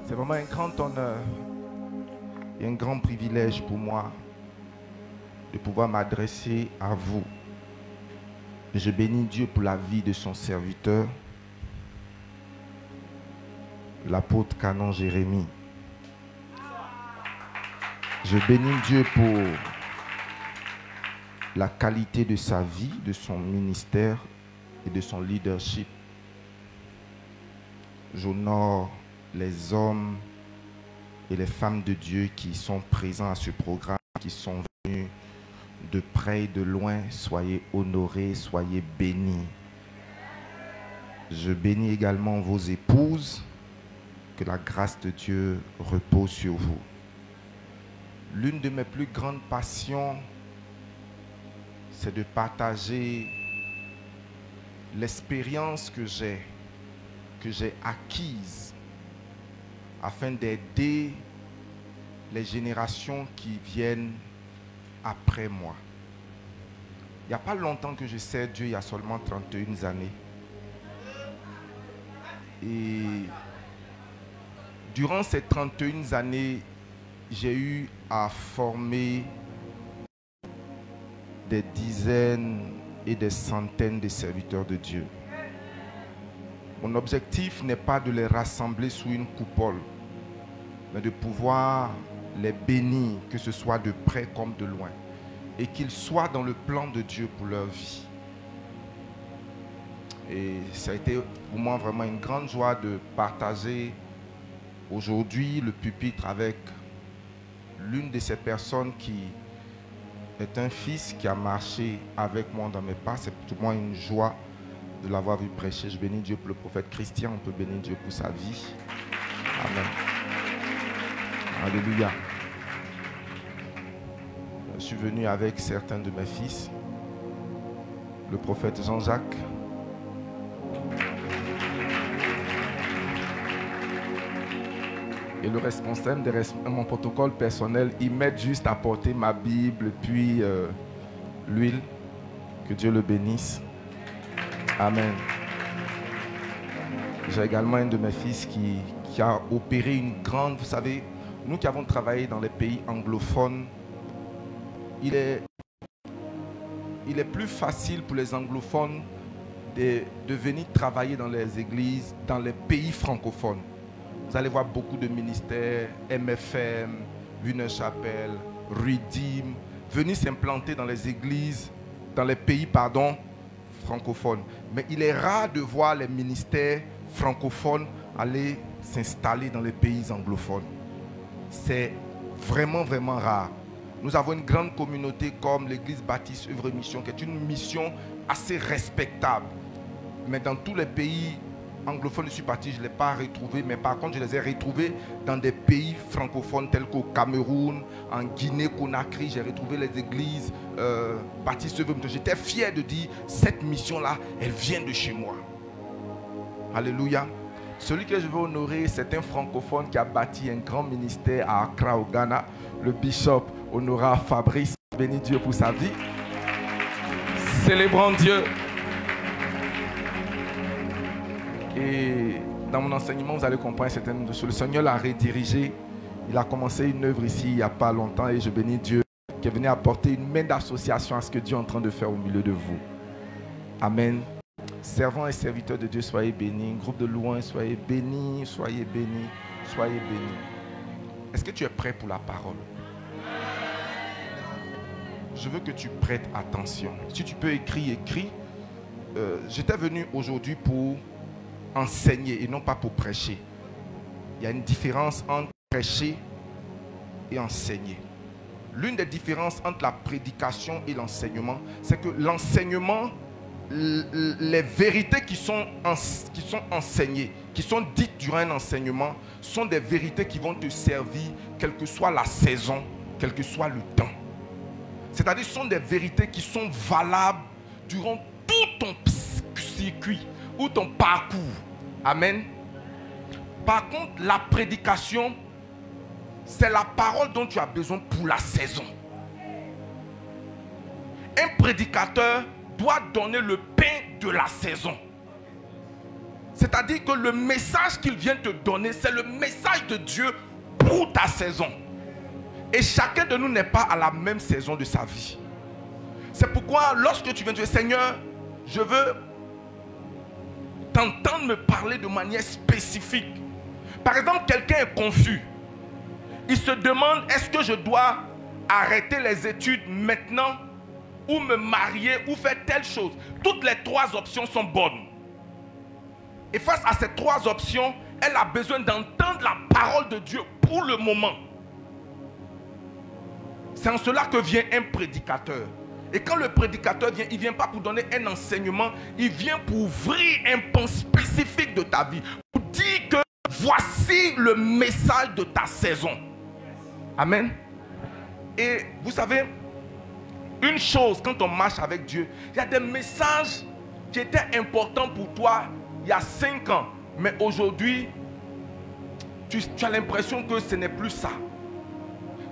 C'est vraiment un grand honneur et un grand privilège pour moi de pouvoir m'adresser à vous. Je bénis Dieu pour la vie de son serviteur, l'apôtre Canon Jérémie. Je bénis Dieu pour la qualité de sa vie, de son ministère et de son leadership. J'honore les hommes et les femmes de Dieu qui sont présents à ce programme, qui sont venus de près et de loin. Soyez honorés, soyez bénis. Je bénis également vos épouses. Que la grâce de Dieu repose sur vous. L'une de mes plus grandes passions, c'est de partager l'expérience que j'ai acquise afin d'aider les générations qui viennent après moi. Il n'y a pas longtemps que je sers Dieu, il y a seulement 31 années. Et durant ces 31 années, j'ai eu à former des dizaines et des centaines de serviteurs de Dieu. Mon objectif n'est pas de les rassembler sous une coupole, mais de pouvoir les bénir, que ce soit de près comme de loin, et qu'ils soient dans le plan de Dieu pour leur vie. Et ça a été pour moi vraiment une grande joie de partager aujourd'hui le pupitre avec l'une de ces personnes qui est un fils qui a marché avec moi dans mes pas. C'est pour moi une joie de l'avoir vu prêcher. Je bénis Dieu pour le prophète Christian. On peut bénir Dieu pour sa vie. Amen. Alléluia. Je suis venu avec certains de mes fils. Le prophète Jean-Jacques. Et le responsable de mon protocole personnel, il m'aide juste à porter ma Bible, puis l'huile. Que Dieu le bénisse. Amen. J'ai également un de mes fils qui a opéré une grande... Vous savez, nous qui avons travaillé dans les pays anglophones, il est plus facile pour les anglophones de venir travailler dans les églises, dans les pays francophones. Vous allez voir beaucoup de ministères, MFM, Wiener Chapel, Redeem, venir s'implanter dans les églises, dans les pays, francophones. Mais il est rare de voir les ministères francophones aller s'installer dans les pays anglophones. C'est vraiment, vraiment rare. Nous avons une grande communauté comme l'église Baptiste Œuvre Mission, qui est une mission assez respectable. Mais dans tous les pays anglophones, je suis parti, je ne l'ai pas retrouvé, mais par contre, je les ai retrouvés dans des pays francophones tels qu'au Cameroun, en Guinée-Conakry. J'ai retrouvé les églises Baptiste Œuvre Mission. J'étais fier de dire, cette mission-là, elle vient de chez moi. Alléluia. Celui que je veux honorer, c'est un francophone qui a bâti un grand ministère à Accra, au Ghana, le bishop Honora Fabrice. Bénis Dieu pour sa vie. Célébrons Dieu. Et dans mon enseignement, vous allez comprendre certaines choses. Le Seigneur l'a redirigé. Il a commencé une œuvre ici il n'y a pas longtemps et je bénis Dieu qui est venu apporter une main d'association à ce que Dieu est en train de faire au milieu de vous. Amen. Servants et serviteurs de Dieu, soyez bénis. Groupe de louanges, soyez bénis, soyez bénis, soyez bénis. Est-ce que tu es prêt pour la parole? Je veux que tu prêtes attention. Si tu peux écrire, écris. J'étais venu aujourd'hui pour enseigner et non pas pour prêcher. Il y a une différence entre prêcher et enseigner. L'une des différences entre la prédication et l'enseignement, c'est que l'enseignement, les vérités qui sont enseignées, qui sont dites durant un enseignement, sont des vérités qui vont te servir, quelle que soit la saison, quel que soit le temps. C'est-à-dire, ce sont des vérités qui sont valables durant tout ton circuit ou ton parcours. Amen. Par contre, la prédication, c'est la parole dont tu as besoin pour la saison. Un prédicateur doit donner le pain de la saison. C'est-à-dire que le message qu'il vient te donner, c'est le message de Dieu pour ta saison. Et chacun de nous n'est pas à la même saison de sa vie. C'est pourquoi lorsque tu viens dire, Seigneur, je veux t'entendre me parler de manière spécifique. Par exemple, quelqu'un est confus. Il se demande, est-ce que je dois arrêter les études maintenant ou me marier ou faire telle chose? Toutes les trois options sont bonnes. Et face à ces trois options, elle a besoin d'entendre la parole de Dieu pour le moment. C'est en cela que vient un prédicateur. Et quand le prédicateur vient, il ne vient pas pour donner un enseignement, il vient pour ouvrir un pan spécifique de ta vie. Pour dire que voici le message de ta saison. Amen. Et vous savez, une chose, quand on marche avec Dieu, il y a des messages qui étaient importants pour toi il y a 5 ans. Mais aujourd'hui, tu as l'impression que ce n'est plus ça.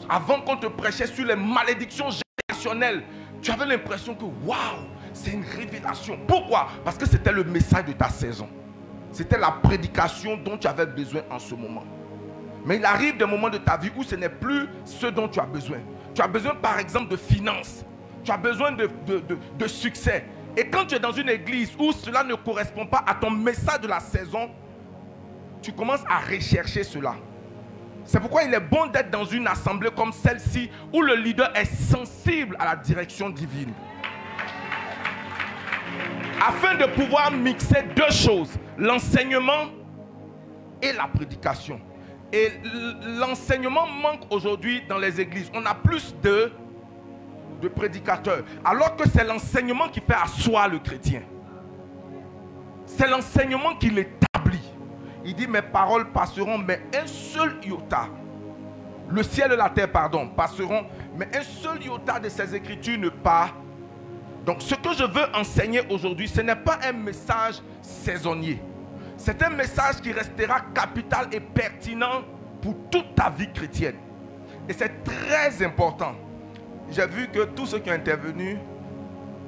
Avant qu'on te prêchait sur les malédictions générationnelles, tu avais l'impression que waouh, c'est une révélation. Pourquoi? Parce que c'était le message de ta saison. C'était la prédication dont tu avais besoin en ce moment. Mais il arrive des moments de ta vie où ce n'est plus ce dont tu as besoin. Tu as besoin par exemple de finances. Tu as besoin de succès. Et quand tu es dans une église où cela ne correspond pas à ton message de la saison, tu commences à rechercher cela. C'est pourquoi il est bon d'être dans une assemblée comme celle-ci où le leader est sensible à la direction divine. Afin de pouvoir mixer deux choses, l'enseignement et la prédication. Et l'enseignement manque aujourd'hui dans les églises. On a plus de prédicateurs. Alors que c'est l'enseignement qui fait asseoir le chrétien. C'est l'enseignement qui l'établit. Il dit, mes paroles passeront, mais un seul iota. Le ciel et la terre, pardon, passeront, mais un seul iota de ces écritures ne part. Donc ce que je veux enseigner aujourd'hui, ce n'est pas un message saisonnier. C'est un message qui restera capital et pertinent pour toute ta vie chrétienne. Et c'est très important. J'ai vu que tous ceux qui ont intervenu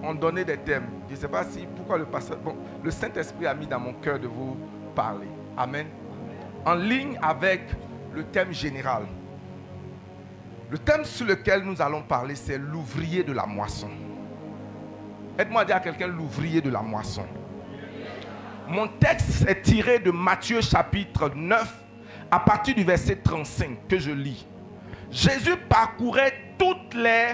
ont donné des thèmes. Je ne sais pas si, pourquoi le pasteur... Bon, le Saint-Esprit a mis dans mon cœur de vous parler. Amen. En ligne avec le thème général. Le thème sur lequel nous allons parler, c'est l'ouvrier de la moisson. Aide-moi à dire à quelqu'un l'ouvrier de la moisson. Mon texte est tiré de Matthieu chapitre 9 à partir du verset 35 que je lis. Jésus parcourait toutes les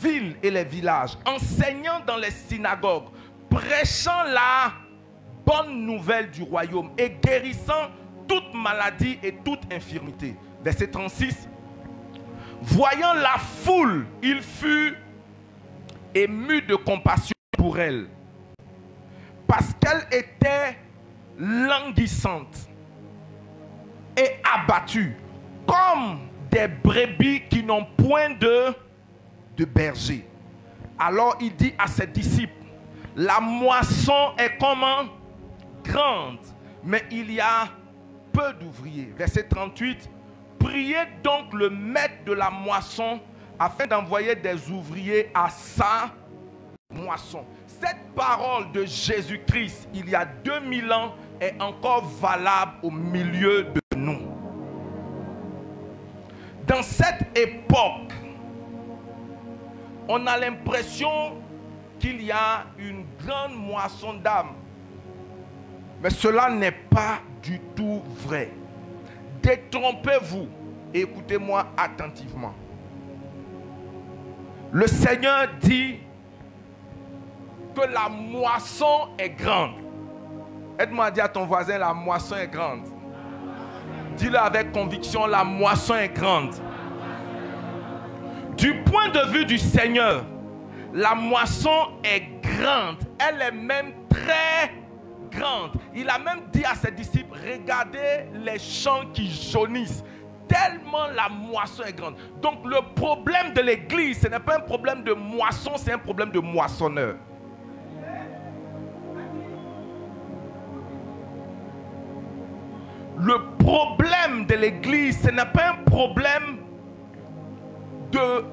villes et les villages, enseignant dans les synagogues, prêchant la bonne nouvelle du royaume et guérissant toute maladie et toute infirmité. Verset 36. Voyant la foule, il fut ému de compassion pour elle, parce qu'elle était languissante et abattue, comme des brebis qui n'ont point de berger. Alors il dit à ses disciples, la moisson est comment? Grande, mais il y a peu d'ouvriers. Verset 38, priez donc le maître de la moisson afin d'envoyer des ouvriers à sa moisson. Cette parole de Jésus-Christ, il y a 2000 ans, est encore valable au milieu de nous. Dans cette époque, on a l'impression qu'il y a une grande moisson d'âmes. Mais cela n'est pas du tout vrai. Détrompez-vous et écoutez-moi attentivement. Le Seigneur dit que la moisson est grande. Aide-moi à dire à ton voisin, la moisson est grande. Dis-le avec conviction, la moisson est grande. Du point de vue du Seigneur, la moisson est grande. Elle est même très grande. Il a même dit à ses disciples, regardez les champs qui jaunissent. Tellement la moisson est grande. Donc le problème de l'église, ce n'est pas un problème de moisson, c'est un problème de moissonneur. Le problème de l'église, ce n'est pas un problème de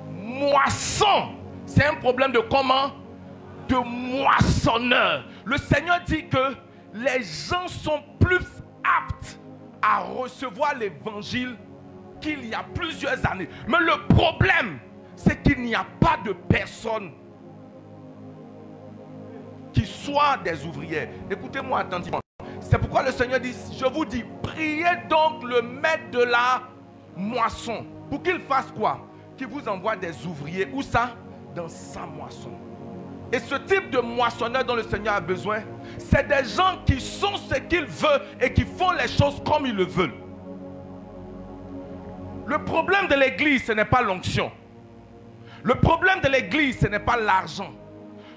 moisson. C'est un problème de comment? De moissonneur. Le Seigneur dit que les gens sont plus aptes à recevoir l'évangile qu'il y a plusieurs années. Mais le problème, c'est qu'il n'y a pas de personnes qui soient des ouvrières. Écoutez-moi attentivement. C'est pourquoi le Seigneur dit, je vous dis, priez donc le maître de la moisson. Pour qu'il fasse quoi? Qu'il vous envoie des ouvriers. Où ça? Dans sa moisson. Et ce type de moissonneur dont le Seigneur a besoin, c'est des gens qui sont ce qu'il veut et qui font les choses comme ils le veulent. Le problème de l'église, ce n'est pas l'onction. Le problème de l'église, ce n'est pas l'argent.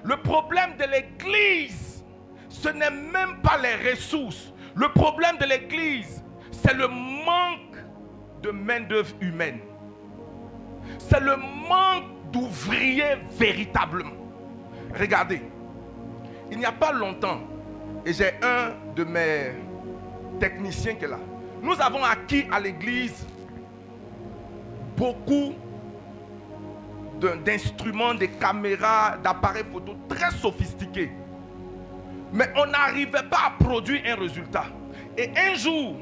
Le problème de l'église, ce n'est même pas les ressources. Le problème de l'église, c'est le manque de main-d'œuvre humaine. C'est le manque d'ouvriers véritablement. Regardez, il n'y a pas longtemps, et j'ai un de mes techniciens qui est là. Nous avons acquis à l'église beaucoup d'instruments, de caméras, d'appareils photo très sophistiqués. Mais on n'arrivait pas à produire un résultat. Et un jour,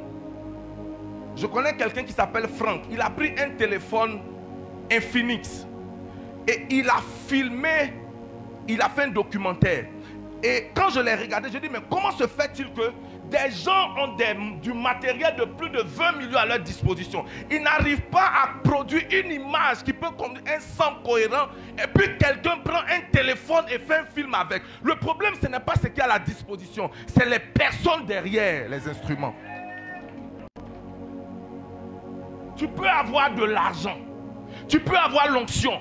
je connais quelqu'un qui s'appelle Franck. Il a pris un téléphone Infinix et il a filmé, il a fait un documentaire. Et quand je l'ai regardé, je dis, mais comment se fait-il que des gens ont du matériel de plus de 20 millions à leur disposition? Ils n'arrivent pas à produire une image qui peut conduire un son cohérent. Et puis quelqu'un prend un téléphone et fait un film avec. Le problème, ce n'est pas ce qu'il y a à la disposition. C'est les personnes derrière les instruments. Tu peux avoir de l'argent. Tu peux avoir l'onction.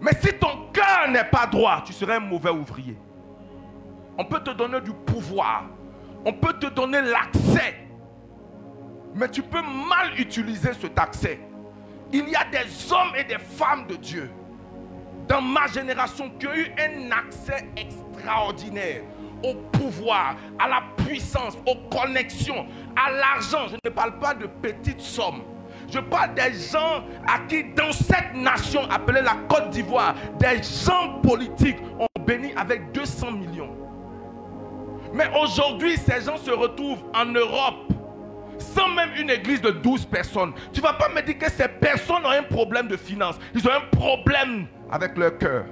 Mais si ton cœur n'est pas droit, tu seras un mauvais ouvrier. On peut te donner du pouvoir. On peut te donner l'accès. Mais tu peux mal utiliser cet accès. Il y a des hommes et des femmes de Dieu dans ma génération qui ont eu un accès extraordinaire au pouvoir, à la puissance, aux connexions, à l'argent. Je ne parle pas de petites sommes. Je parle des gens à qui, dans cette nation appelée la Côte d'Ivoire, des gens politiques ont béni avec 200 millions. Mais aujourd'hui, ces gens se retrouvent en Europe sans même une église de 12 personnes. Tu ne vas pas me dire que ces personnes ont un problème de finance. Ils ont un problème avec leur cœur.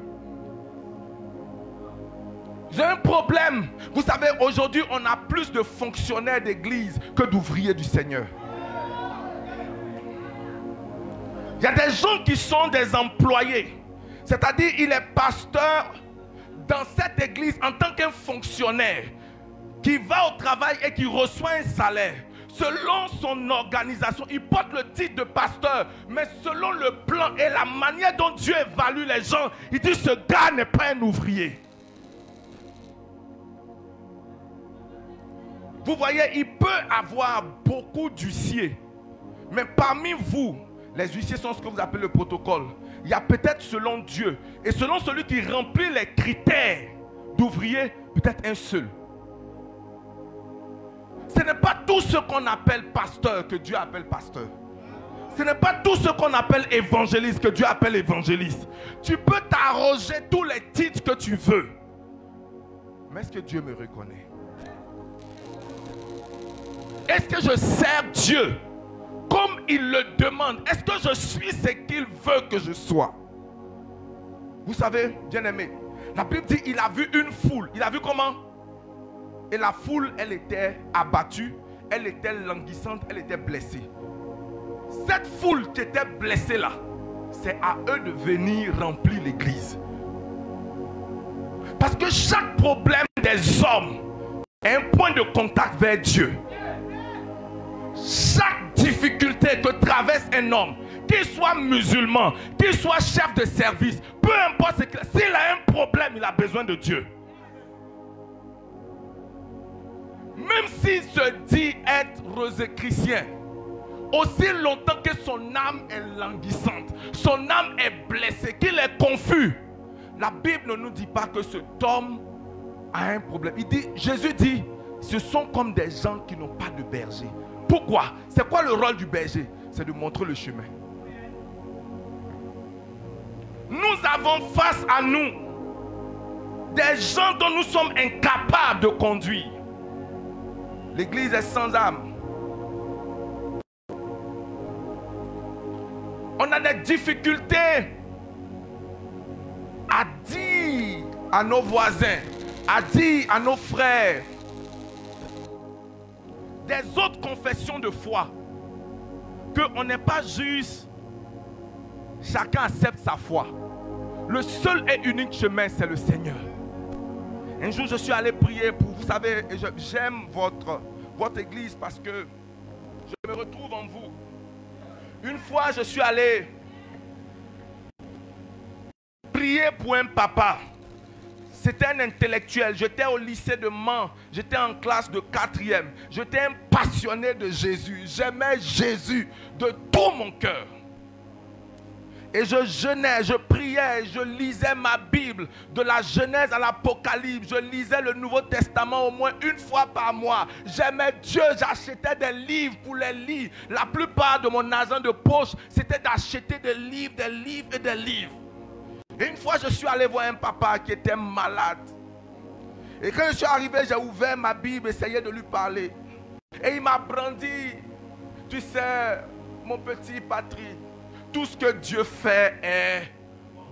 Ils ont un problème. Vous savez, aujourd'hui, on a plus de fonctionnaires d'église que d'ouvriers du Seigneur. Il y a des gens qui sont des employés. C'est-à-dire, il est pasteur dans cette église en tant qu'un fonctionnaire qui va au travail et qui reçoit un salaire. Selon son organisation, il porte le titre de pasteur, mais selon le plan et la manière dont Dieu évalue les gens, il dit ce gars n'est pas un ouvrier. Vous voyez, il peut avoir beaucoup d'huissiers, mais parmi vous, les huissiers sont ce que vous appelez le protocole. Il y a peut-être selon Dieu et selon celui qui remplit les critères d'ouvrier, peut-être un seul. Ce n'est pas tout ce qu'on appelle pasteur que Dieu appelle pasteur. Ce n'est pas tout ce qu'on appelle évangéliste que Dieu appelle évangéliste. Tu peux t'arroger tous les titres que tu veux. Mais est-ce que Dieu me reconnaît? Est-ce que je sers Dieu comme il le demande? Est-ce que je suis ce qu'il veut que je sois? Vous savez, bien-aimé, la Bible dit il a vu une foule. Il a vu comment? Et la foule, elle était abattue, elle était languissante, elle était blessée. Cette foule qui était blessée là, c'est à eux de venir remplir l'église. Parce que chaque problème des hommes est un point de contact vers Dieu. Chaque difficulté que traverse un homme, qu'il soit musulman, qu'il soit chef de service, peu importe ce qu'il a, s'il a un problème, il a besoin de Dieu. Même s'il se dit être rosicrucien, aussi longtemps que son âme est languissante, son âme est blessée, qu'il est confus, la Bible ne nous dit pas que cet homme a un problème. Jésus dit, ce sont comme des gens qui n'ont pas de berger. Pourquoi? C'est quoi le rôle du berger? C'est de montrer le chemin. Nous avons face à nous des gens dont nous sommes incapables de conduire. L'église est sans âme. On a des difficultés à dire à nos voisins, à dire à nos frères des autres confessions de foi qu'on n'est pas juste, chacun accepte sa foi. Le seul et unique chemin, c'est le Seigneur. Un jour, je suis allé prier pour, vous savez, j'aime votre église parce que je me retrouve en vous. Une fois, je suis allé prier pour un papa. C'était un intellectuel. J'étais au lycée de Mans. J'étais en classe de 4e. J'étais un passionné de Jésus. J'aimais Jésus de tout mon cœur. Et je jeûnais, je priais, je lisais ma Bible de la Genèse à l'Apocalypse. Je lisais le Nouveau Testament au moins une fois par mois. J'aimais Dieu, j'achetais des livres pour les lire. La plupart de mon argent de poche, c'était d'acheter des livres et des livres. Et une fois, je suis allé voir un papa qui était malade. Et quand je suis arrivé, j'ai ouvert ma Bible, essayé de lui parler. Et il m'a brandi, tu sais, mon petit Patrick, tout ce que Dieu fait est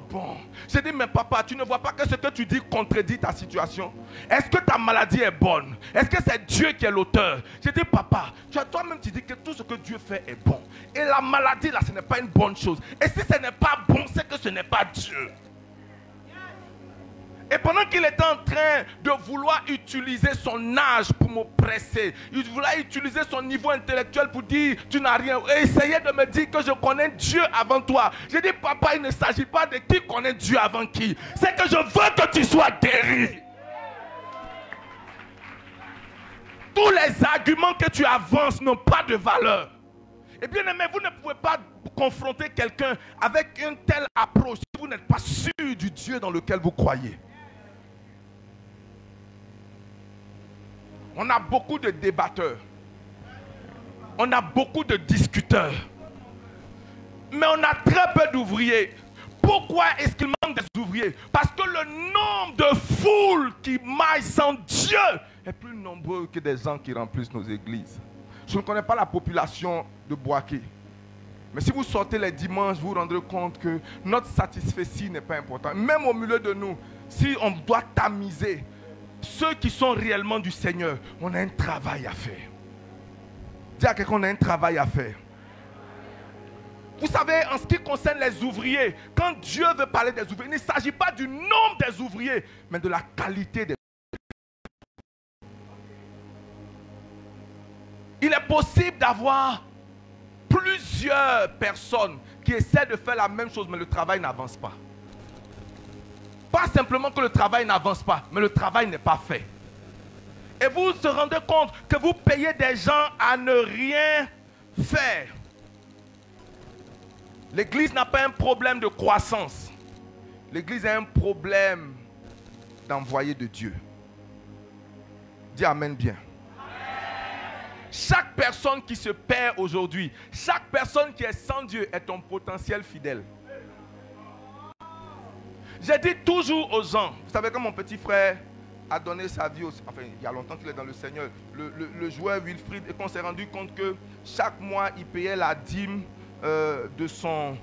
bon. J'ai dit, mais papa, tu ne vois pas que ce que tu dis contredit ta situation? Est-ce que ta maladie est bonne? Est-ce que c'est Dieu qui est l'auteur? J'ai dit, papa, toi-même tu dis que tout ce que Dieu fait est bon. Et la maladie là, ce n'est pas une bonne chose. Et si ce n'est pas bon, c'est que ce n'est pas Dieu. Et pendant qu'il était en train de vouloir utiliser son âge pour m'oppresser, il voulait utiliser son niveau intellectuel pour dire tu n'as rien, et essayer de me dire que je connais Dieu avant toi. J'ai dit, papa, il ne s'agit pas de qui connaît Dieu avant qui. C'est que je veux que tu sois guéri. Tous les arguments que tu avances n'ont pas de valeur. Et bien aimé, vous ne pouvez pas confronter quelqu'un avec une telle approche si vous n'êtes pas sûr du Dieu dans lequel vous croyez. On a beaucoup de débatteurs. On a beaucoup de discuteurs. Mais on a très peu d'ouvriers. Pourquoi est-ce qu'il manque des ouvriers? Parce que le nombre de foules qui maillent sans Dieu est plus nombreux que des gens qui remplissent nos églises. Je ne connais pas la population de Boaké. Mais si vous sortez les dimanches, vous vous rendrez compte que notre satisfaction n'est pas important. Même au milieu de nous, si on doit tamiser ceux qui sont réellement du Seigneur, on a un travail à faire. Dis à quelqu'un, on a un travail à faire. Vous savez, en ce qui concerne les ouvriers, quand Dieu veut parler des ouvriers, il ne s'agit pas du nombre des ouvriers, mais de la qualité des ouvriers. Il est possible d'avoir plusieurs personnes qui essaient de faire la même chose, mais le travail n'avance pas. Pas simplement que le travail n'avance pas, mais le travail n'est pas fait. Et vous vous rendez compte que vous payez des gens à ne rien faire. L'église n'a pas un problème de croissance. L'église a un problème d'envoyer de Dieu. Dis amen bien. Chaque personne qui se perd aujourd'hui, chaque personne qui est sans Dieu est un potentiel fidèle. J'ai dit toujours aux gens, vous savez quand mon petit frère a donné sa vie, enfin il y a longtemps qu'il est dans le Seigneur, le joueur Wilfried, et qu'on s'est rendu compte que chaque mois il payait la dîme de son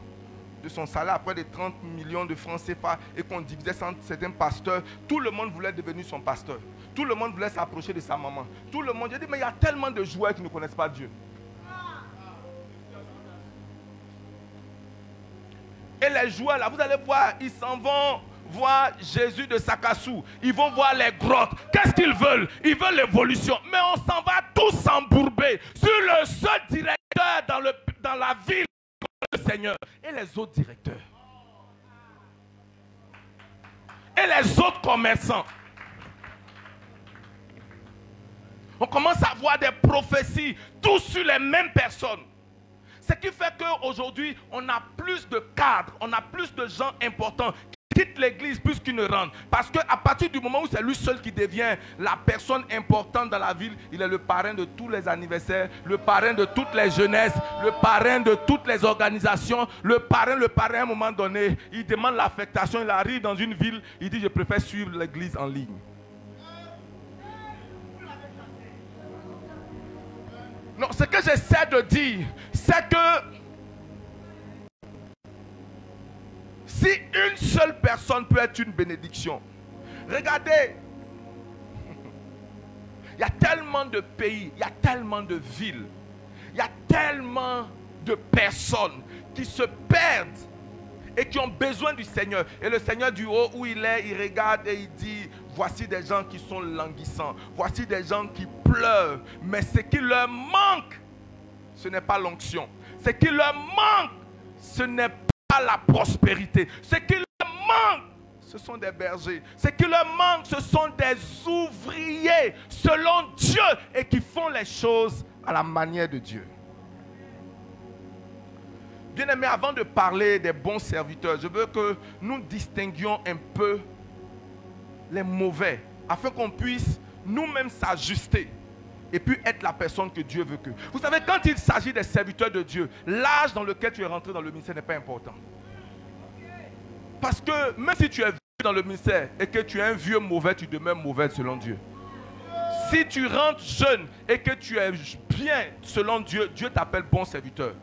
salaire, après des 30 millions de francs CFA, et qu'on divisait entre certains pasteurs. Tout le monde voulait devenir son pasteur. Tout le monde voulait s'approcher de sa maman. Tout le monde, j'ai dit, mais il y a tellement de joueurs qui ne connaissent pas Dieu. Et les joueurs là, vous allez voir, ils s'en vont voir Jésus de Sakassou. Ils vont voir les grottes. Qu'est-ce qu'ils veulent? Ils veulent l'évolution. Mais on s'en va tous s'embourber sur le seul directeur dans la ville, le Seigneur. Et les autres directeurs. Et les autres commerçants. On commence à voir des prophéties, tous sur les mêmes personnes. Ce qui fait qu'aujourd'hui, on a plus de cadres, on a plus de gens importants qui quittent l'église plus qu'ils ne rentrent. Parce qu'à partir du moment où c'est lui seul qui devient la personne importante dans la ville, il est le parrain de tous les anniversaires, le parrain de toutes les jeunesses, le parrain de toutes les organisations, le parrain à un moment donné, il demande l'affectation, il arrive dans une ville, il dit je préfère suivre l'église en ligne. Non, ce que j'essaie de dire, c'est que si une seule personne peut être une bénédiction, regardez, il y a tellement de pays, il y a tellement de villes, il y a tellement de personnes qui se perdent et qui ont besoin du Seigneur. Et le Seigneur du haut où il est, il regarde et il dit, voici des gens qui sont languissants, voici des gens qui pleurent, mais ce qui leur manque, ce n'est pas l'onction. Ce qui leur manque, ce n'est pas la prospérité. Ce qui leur manque, ce sont des bergers. Ce qui leur manque, ce sont des ouvriers selon Dieu et qui font les choses à la manière de Dieu. Bien-aimés, avant de parler des bons serviteurs, je veux que nous distinguions un peu les mauvais, afin qu'on puisse nous-mêmes s'ajuster et puis être la personne que Dieu veut que. Vous savez, quand il s'agit des serviteurs de Dieu, l'âge dans lequel tu es rentré dans le ministère n'est pas important. Parce que même si tu es vieux dans le ministère et que tu es un vieux mauvais, tu demeures mauvais selon Dieu. Si tu rentres jeune et que tu es bien selon Dieu, Dieu t'appelle bon serviteur.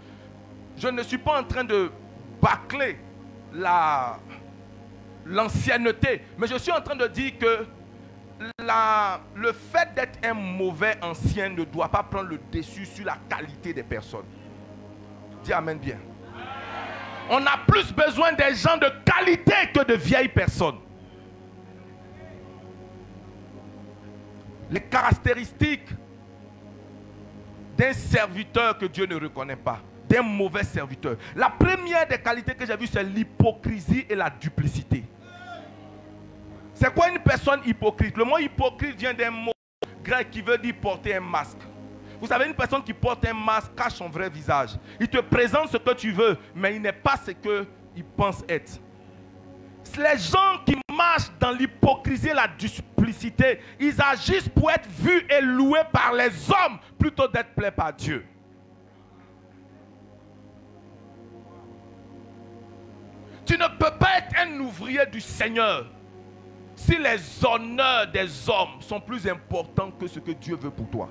Je ne suis pas en train de bâcler l'ancienneté, mais je suis en train de dire que le fait d'être un mauvais ancien ne doit pas prendre le dessus sur la qualité des personnes. Dis amen bien. On a plus besoin des gens de qualité que de vieilles personnes. Les caractéristiques d'un serviteur que Dieu ne reconnaît pas, d'un mauvais serviteur. La première des qualités que j'ai vues, c'est l'hypocrisie et la duplicité. C'est quoi une personne hypocrite? Le mot hypocrite vient d'un mot grec qui veut dire porter un masque. Vous savez, une personne qui porte un masque cache son vrai visage. Il te présente ce que tu veux, mais il n'est pas ce qu'il pense être. Les gens qui marchent dans l'hypocrisie et la duplicité, ils agissent pour être vus et loués par les hommes plutôt d'être plaints par Dieu. Tu ne peux pas être un ouvrier du Seigneur si les honneurs des hommes sont plus importants que ce que Dieu veut pour toi.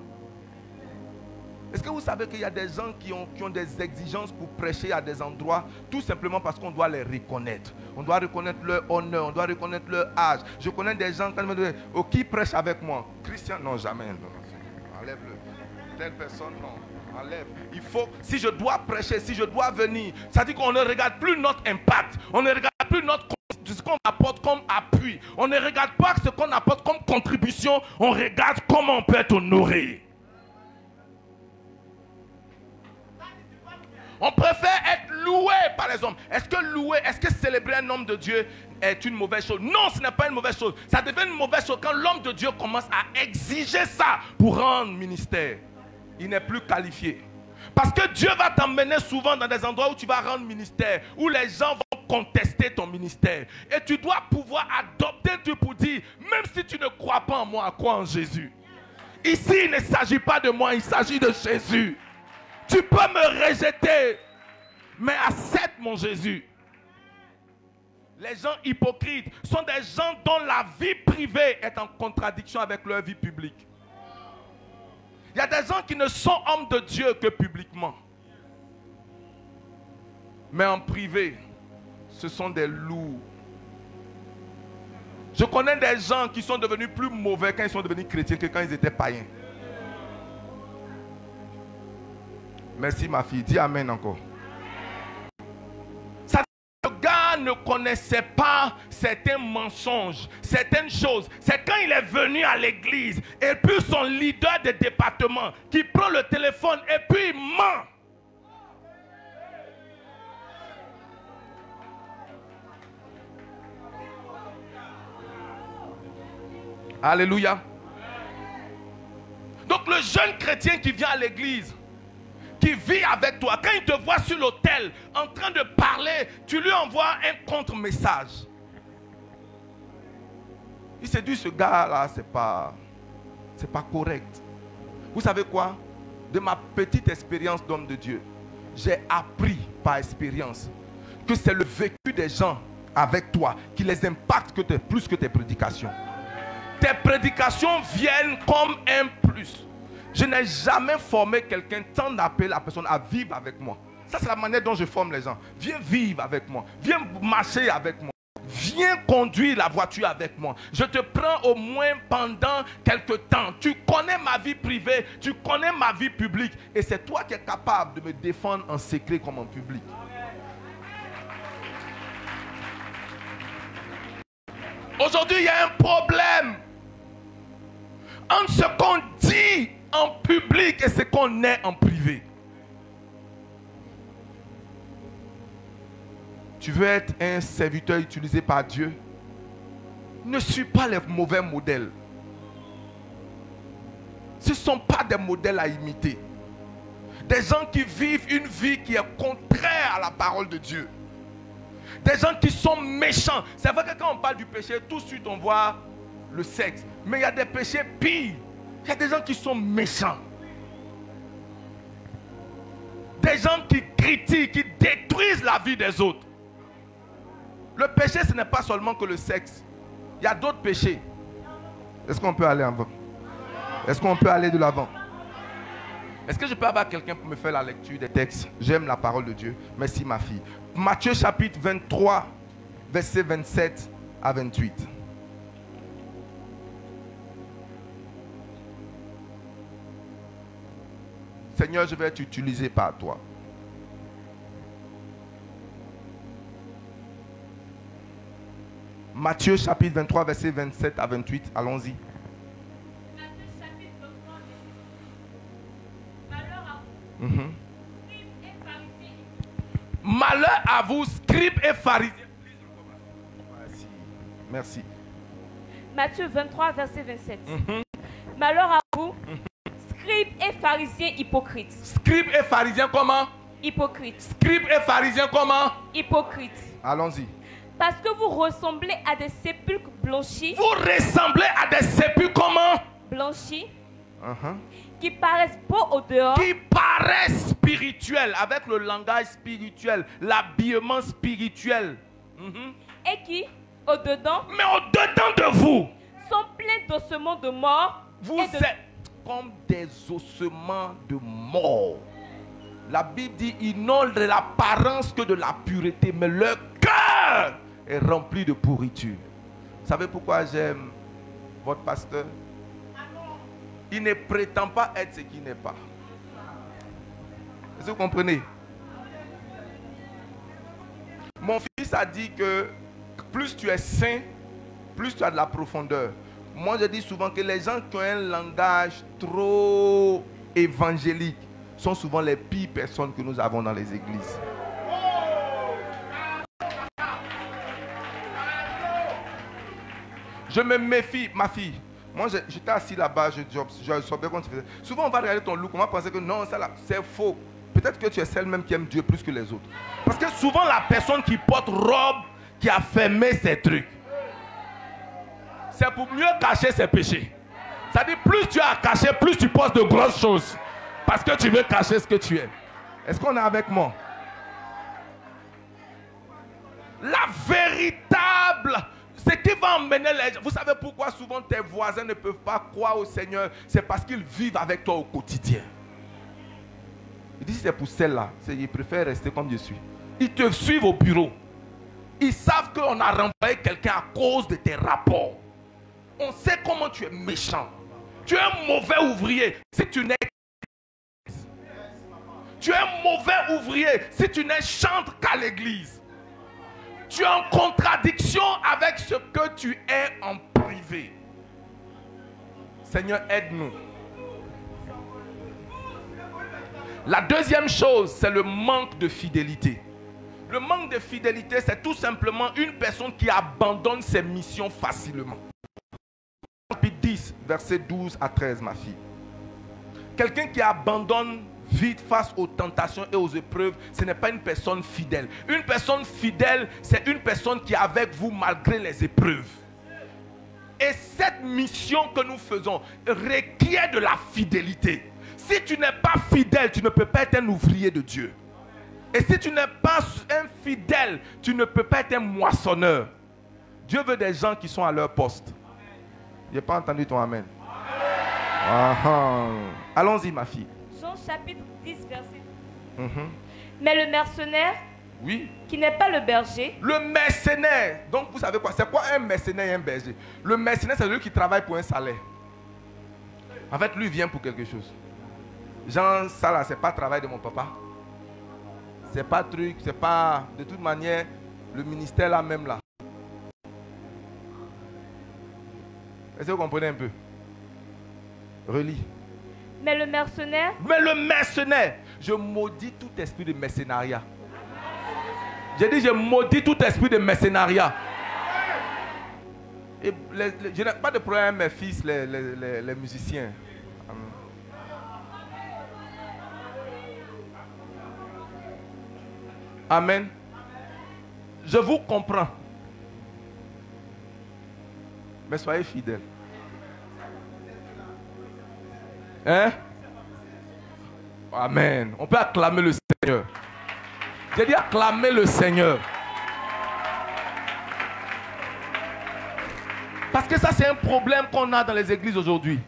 Est-ce que vous savez qu'il y a des gens qui ont des exigences pour prêcher à des endroits tout simplement parce qu'on doit les reconnaître. On doit reconnaître leur honneur, on doit reconnaître leur âge. Je connais des gens quand ils me disent, oh, qui prêche avec moi? Christian, non, jamais. Non. Enlève-le. Telle personne, non. Enlève. Il faut, si je dois prêcher, si je dois venir, ça dit qu'on ne regarde plus notre impact. On ne regarde plus ce qu'on apporte comme appui. On ne regarde pas ce qu'on apporte comme contribution. On regarde comment on peut être honoré. On préfère être loué par les hommes. Est-ce que célébrer un homme de Dieu est une mauvaise chose? Non, ce n'est pas une mauvaise chose. Ça devient une mauvaise chose quand l'homme de Dieu commence à exiger ça pour rendre ministère. Il n'est plus qualifié. Parce que Dieu va t'emmener souvent dans des endroits où tu vas rendre ministère, où les gens vont contester ton ministère. Et tu dois pouvoir adopter un truc pour dire, même si tu ne crois pas en moi, crois en Jésus. Ici, il ne s'agit pas de moi, il s'agit de Jésus. Tu peux me rejeter, mais accepte mon Jésus. Les gens hypocrites sont des gens dont la vie privée est en contradiction avec leur vie publique. Il y a des gens qui ne sont hommes de Dieu que publiquement. Mais en privé, ce sont des loups. Je connais des gens qui sont devenus plus mauvais quand ils sont devenus chrétiens que quand ils étaient païens. Merci ma fille, dis amen encore. Le gars ne connaissait pas certains mensonges, certaines choses. C'est quand il est venu à l'église et puis son leader de département qui prend le téléphone et puis il ment. Alléluia. Donc le jeune chrétien qui vient à l'église, qui vit avec toi, quand il te voit sur l'autel en train de parler, tu lui envoies un contre-message. Il s'est dit, ce gars-là, c'est pas correct. Vous savez quoi? De ma petite expérience d'homme de Dieu, j'ai appris par expérience que c'est le vécu des gens avec toi qui les impacte plus que tes prédications. Tes prédications viennent comme un plus. Je n'ai jamais formé quelqu'un tant d'appeler la personne à vivre avec moi. Ça, c'est la manière dont je forme les gens. Viens vivre avec moi. Viens marcher avec moi. Viens conduire la voiture avec moi. Je te prends au moins pendant quelque temps. Tu connais ma vie privée, tu connais ma vie publique. Et c'est toi qui es capable de me défendre en secret comme en public. Aujourd'hui, il y a un problème entre ce qu'on dit en public et ce qu'on est en privé. Tu veux être un serviteur utilisé par Dieu? Ne suis pas les mauvais modèles. Ce ne sont pas des modèles à imiter. Des gens qui vivent une vie qui est contraire à la parole de Dieu. Des gens qui sont méchants. C'est vrai que quand on parle du péché, tout de suite on voit le sexe. Mais il y a des péchés pires. Il y a des gens qui sont méchants. Des gens qui critiquent, qui détruisent la vie des autres. Le péché, ce n'est pas seulement que le sexe. Il y a d'autres péchés. Est-ce qu'on peut aller en avant? Est-ce qu'on peut aller de l'avant? Est-ce que je peux avoir quelqu'un pour me faire la lecture des textes? J'aime la parole de Dieu. Merci ma fille. Matthieu chapitre 23, versets 27 à 28. Seigneur, je vais être utilisé par toi. Matthieu chapitre 23, versets 27 à 28. Allons-y. Matthieu chapitre 23, malheur à vous, scribes et pharisiens. Malheur à vous, scribes et pharisiens. Merci. Matthieu 23, verset 27. Malheur à vous, scribes et pharisiens hypocrites. Scribes et pharisiens comment? Hypocrites. Scribes et pharisiens comment? Hypocrites. Allons-y. Parce que vous ressemblez à des sépulcres blanchis. Vous ressemblez à des sépulcres comment? Blanchis. Qui paraissent beaux au dehors. Qui paraissent spirituels, avec le langage spirituel, l'habillement spirituel. Et qui, au-dedans, mais au-dedans de vous, sont pleins d'ossements de mort. Vous êtes comme des ossements de mort. La Bible dit, ils n'ont de l'apparence que de la pureté, mais leur cœur est rempli de pourriture. Vous savez pourquoi j'aime votre pasteur? Il ne prétend pas être ce qu'il n'est pas. Est-ce que vous comprenez? Mon fils a dit que plus tu es saint, plus tu as de la profondeur. Moi, je dis souvent que les gens qui ont un langage trop évangélique sont souvent les pires personnes que nous avons dans les églises. Je me méfie, ma fille. Moi, j'étais assis là-bas, je savais comment tu faisais. Souvent, on va regarder ton look, on va penser que non, ça c'est faux. Peut-être que tu es celle même qui aime Dieu plus que les autres. Parce que souvent, la personne qui porte robe, qui a fermé ses trucs, c'est pour mieux cacher ses péchés. C'est-à-dire, plus tu as caché, plus tu poses de grosses choses. Parce que tu veux cacher ce que tu es. Est-ce qu'on est avec moi? La véritable, ce qui va emmener les gens. Vous savez pourquoi souvent tes voisins ne peuvent pas croire au Seigneur? C'est parce qu'ils vivent avec toi au quotidien. Il dit, c'est pour celle-là. Ils préfèrent rester comme je suis. Ils te suivent au bureau. Ils savent qu'on a renvoyé quelqu'un à cause de tes rapports. On sait comment tu es méchant. Tu es un mauvais ouvrier si tu n'es... Tu es un mauvais ouvrier si tu ne chantes qu'à l'église. Tu es en contradiction avec ce que tu es en privé. Seigneur, aide-nous. La deuxième chose, c'est le manque de fidélité. Le manque de fidélité, c'est tout simplement une personne qui abandonne ses missions facilement. Chapitre 10, verset 12 à 13, ma fille. Quelqu'un qui abandonne vite face aux tentations et aux épreuves, ce n'est pas une personne fidèle. Une personne fidèle, c'est une personne qui est avec vous malgré les épreuves. Et cette mission que nous faisons requiert de la fidélité. Si tu n'es pas fidèle, tu ne peux pas être un ouvrier de Dieu. Et si tu n'es pas un fidèle, tu ne peux pas être un moissonneur. Dieu veut des gens qui sont à leur poste. Je n'ai pas entendu ton amen. Allons-y, ma fille. Jean chapitre 10, verset 12. Mais le mercenaire, oui, qui n'est pas le berger. Le mercenaire. Donc, vous savez quoi? C'est quoi un mercenaire et un berger? Le mercenaire, c'est celui qui travaille pour un salaire. En fait, lui vient pour quelque chose. Jean, ça là, c'est pas le travail de mon papa. C'est pas truc, c'est pas... De toute manière, le ministère là même là. Est-ce que vous comprenez un peu? Relis. Mais le mercenaire. Mais le mercenaire. Je maudis tout esprit de mercenariat. J'ai dit, je maudis tout esprit de mercenariat. Et je n'ai pas de problème avec mes fils, les musiciens. Amen. Je vous comprends. Mais soyez fidèles. Hein? Amen. On peut acclamer le Seigneur. J'ai dit acclamer le Seigneur. Parce que ça, c'est un problème qu'on a dans les églises aujourd'hui.